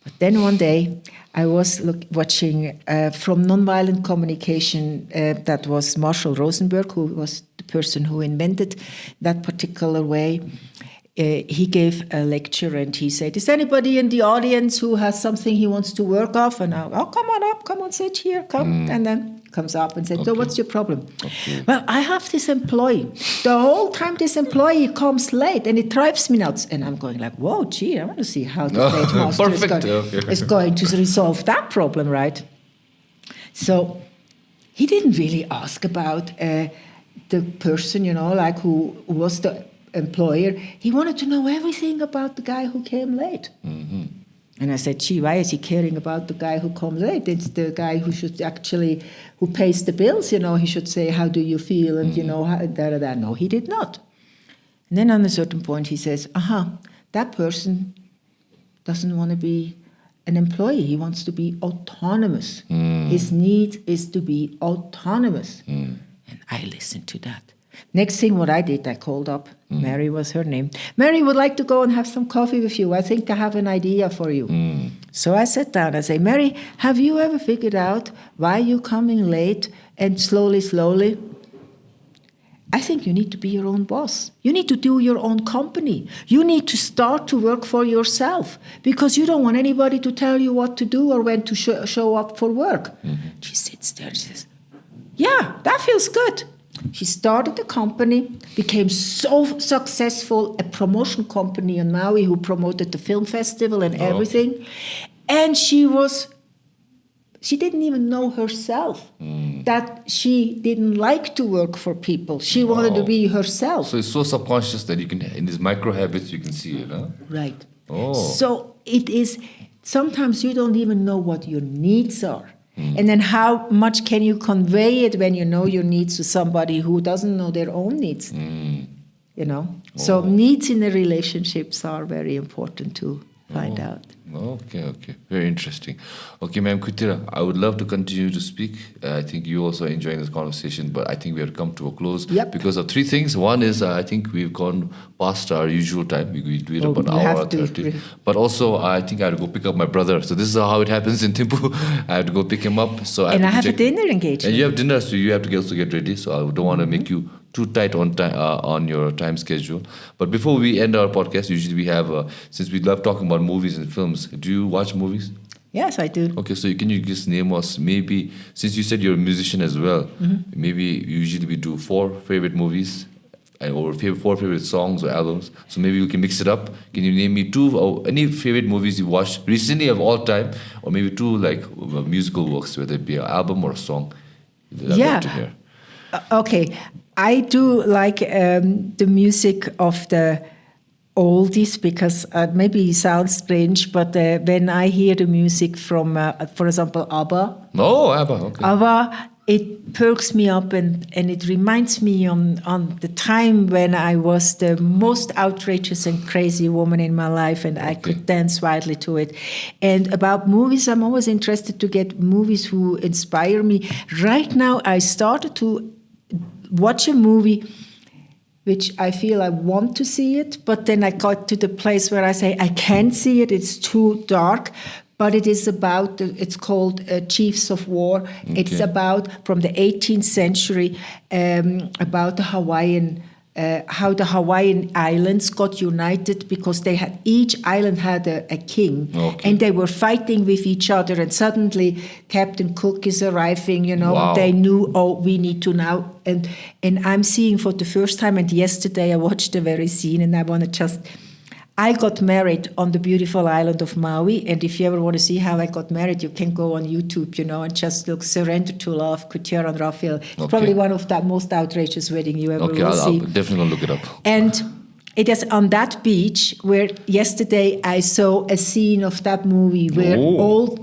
But then one day, I was watching from Nonviolent Communication, that was Marshall Rosenberg, who was the person who invented that particular way. he gave a lecture and he said, is anybody in the audience who has something he wants to work off? And I, come on up, come on, sit here, come. And then comes up and said, so what's your problem? Well, I have this employee. The whole time this employee comes late and it drives me nuts. And I'm going like, whoa, gee, I want to see how the late master is going to resolve that problem, right? So he didn't really ask about the person, like who was the employer. He wanted to know everything about the guy who came late. And I said, gee, why is he caring about the guy who comes late? It's the guy who should actually, who pays the bills, he should say, how do you feel? And, No, he did not. And then on a certain point he says, that person doesn't want to be an employee. He wants to be autonomous. His need is to be autonomous. And I listened to that. Next thing what I did, I called up. Mary was her name. Mary would like to go and have some coffee with you. I think I have an idea for you. So I sat down. I say, Mary, have you ever figured out why you're coming late and slowly? I think you need to be your own boss. You need to do your own company. You need to start to work for yourself because you don't want anybody to tell you what to do or when to show up for work. She sits there and she says, yeah, that feels good. She started the company, became so successful, a promotion company in Maui who promoted the film festival and everything. And she didn't even know herself that she didn't like to work for people. She wanted to be herself. So it's so subconscious that you can, in these micro habits, you can see it, huh? Right. So it is, sometimes you don't even know what your needs are. And then how much can you convey it when you know your needs to somebody who doesn't know their own needs? So needs in the relationships are very important to find out. Okay. Very interesting. Okay, ma'am Kutira, I would love to continue to speak. I think you also are enjoying this conversation, but I think we have come to a close because of three things. One is I think we've gone past our usual time. We do it about an hour 30. But also I think I have to go pick up my brother. So this is how it happens in Thimphu. I have to go pick him up. So I have a dinner engagement. And you have dinner, so you have to also get ready. So I don't want to make you too tight on time, on your time schedule. But before we end our podcast, usually we have, since we love talking about movies and films, do you watch movies? Yes, I do. Okay, so can you just name us, maybe, since you said you're a musician as well, maybe usually we do 4 favorite movies or 4 favorite songs or albums. So maybe we can mix it up. Can you name me 2 or any favorite movies you watched recently of all time, or maybe 2 like musical works, whether it be an album or a song? I'd love to hear. Okay, I do like the music of the oldies because maybe it sounds strange, but when I hear the music from, for example, ABBA. Oh, ABBA, okay. ABBA, it perks me up and it reminds me on the time when I was the most outrageous and crazy woman in my life and I could dance wildly to it. And about movies, I'm always interested to get movies who inspire me. Right now, I started to watch a movie which I feel I want to see it, but then I got to the place where I say I can't see it, it's too dark, but it is about, it's called Chiefs of War. Okay. It's about, from the 18th century, about the Hawaiian, how the Hawaiian islands got united because they had, each island had a king, and they were fighting with each other, and suddenly Captain Cook is arriving, they knew, we need to now, and I'm seeing for the first time, and yesterday I watched the very scene, and I want to I got married on the beautiful island of Maui, and if you ever want to see how I got married, you can go on YouTube, and just look Surrender to Love, Kutira and Raphael. It's probably one of the most outrageous wedding you ever will see. I'll definitely look it up. And it is on that beach where yesterday I saw a scene of that movie where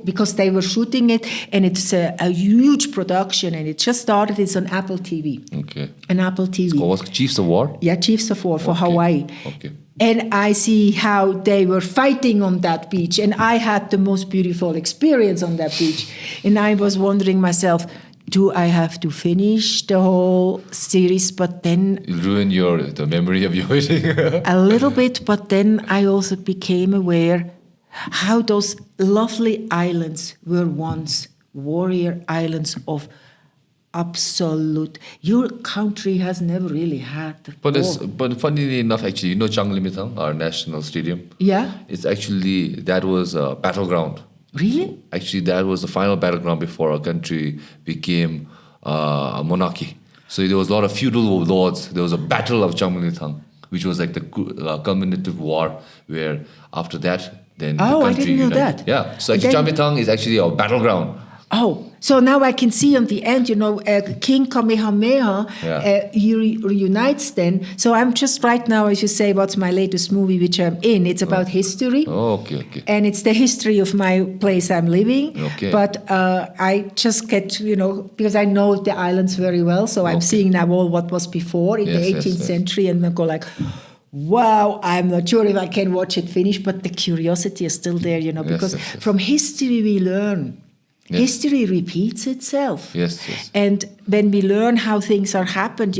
because they were shooting it, and it's a huge production, and it just started. It's on Apple TV. Okay. On Apple TV. It's called Chiefs of War? Yeah, Chiefs of War for Hawaii. Okay. And I see how they were fighting on that beach. And I had the most beautiful experience on that beach. And I was wondering myself, do I have to finish the whole series? But then... You'll ruin the memory of your wedding. A little bit, but then I also became aware how those lovely islands were once warrior islands of absolute. Your country has never really had the But funnily enough, actually, you know Changlimitang, our national stadium? Yeah? It's actually, that was a battleground. Really? Actually, that was the final battleground before our country became a monarchy. So there was a lot of feudal lords. There was a battle of Changlimitang, which was like the culminative war, where after that, then the country I didn't know united. that. Yeah, so actually Changlimitang is actually our battleground. Oh, so now I can see on the end, King Kamehameha, he reunites then. So I'm just right now, as you say, what's my latest movie which I'm in? It's about history. Oh, okay. And it's the history of my place I'm living. Okay. But I just get, because I know the islands very well, so I'm seeing now all what was before in the 18th century, and I go like, wow, I'm not sure if I can watch it finish, but the curiosity is still there, because from history we learn. Yes. History repeats itself. Yes. And when we learn how things are happened,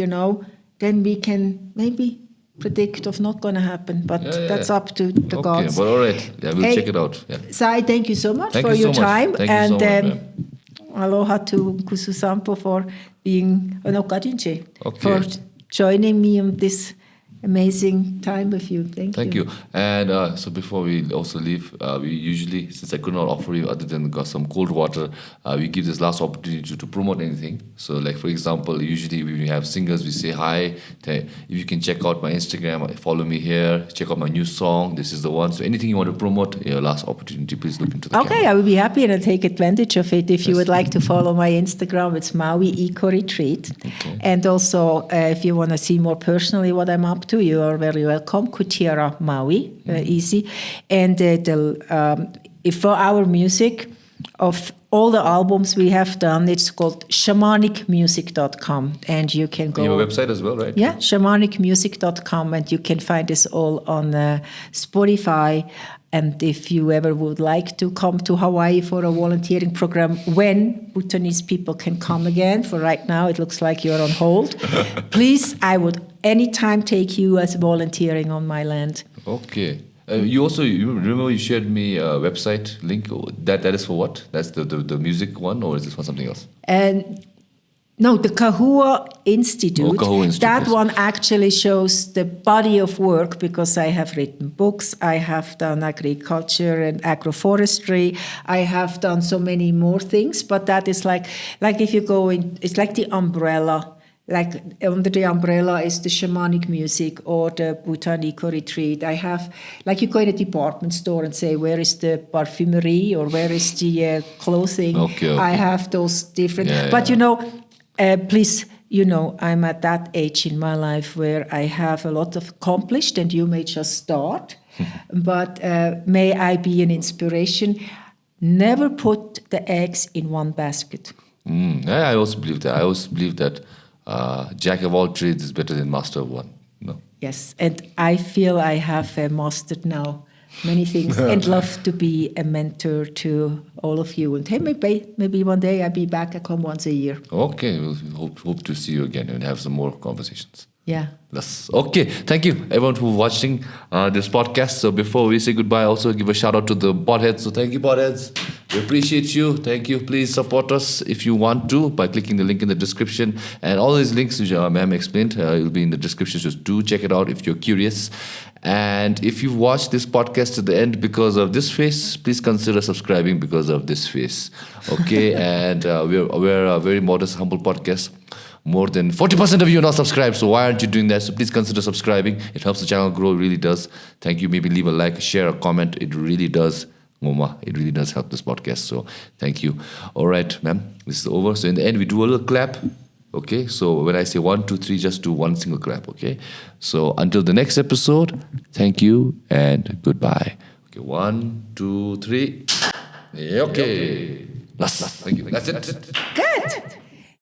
then we can maybe predict of not going to happen. But that's up to the gods. Okay, but all right. Yeah, we'll check it out. Yeah. Sai, thank you so much thank for you your so time. Much. Thank and you so much, aloha to Kususampo for being an okajinche. Okay. For joining me in this amazing time with you. Thank you. And so before we also leave, we usually, since I could not offer you other than some cold water, we give this last opportunity to promote anything. So like, for example, usually when we have singers, we say hi. If you can check out my Instagram, follow me here, check out my new song. This is the one. So anything you want to promote, your last opportunity, please look into the camera. I will be happy and I'll take advantage of it. If you would like to follow my Instagram, it's Maui Eco Retreat. Okay. And also, if you want to see more personally what I'm up to, you are very welcome. Kutira Maui, easy. And if for our music, of all the albums we have done, it's called shamanicmusic.com. And you can go... You have a website as well, right? Yeah, shamanicmusic.com. And you can find this all on Spotify. And if you ever would like to come to Hawaii for a volunteering program, when Bhutanese people can come again, for right now it looks like you're on hold, please, I would anytime take you as volunteering on my land. Okay. You remember you shared me a website link? That is for what? That's the music one, or is this for something else? No, the Kahua Institute. Kahua Institute. That one actually shows the body of work, because I have written books, I have done agriculture and agroforestry, I have done so many more things, but that is like if you go in, it's like the umbrella. Like under the umbrella is the shamanic music or the Bhutan Eco Retreat. I have, like you go in a department store and say, where is the parfumery or where is the clothing? Okay. I have those different, but please, I'm at that age in my life where I have a lot of accomplished, and you may just start, but may I be an inspiration. Never put the eggs in one basket. I also believe that. I also believe that jack of all trades is better than master of one. No? Yes, and I feel I have mastered now many things and love to be a mentor to all of you. And hey, maybe one day I'll be back. I come once a year. Okay, we'll hope to see you again and have some more conversations. Yeah. Yes. Okay, thank you everyone for watching this podcast. So before we say goodbye, also give a shout out to the PODHEADS. So thank you, PODHEADS. We appreciate you. Thank you. Please support us if you want to by clicking the link in the description. And all these links, which ma'am explained, will be in the description. Just do check it out if you're curious. And if you've watched this podcast to the end because of this face, please consider subscribing because of this face. Okay, and we're a very modest, humble podcast. More than 40% of you are not subscribed, so why aren't you doing that? So please consider subscribing. It helps the channel grow, it really does. Thank you. Maybe leave a like, share, a comment. It really does. Moma, it really does help this podcast. So thank you. All right, ma'am, this is over. So in the end, we do a little clap. Okay, so when I say 1, 2, 3, just do one single clap. Okay, so until the next episode, thank you and goodbye. Okay, 1, 2, 3. Okay. Last. Thank you. That's it.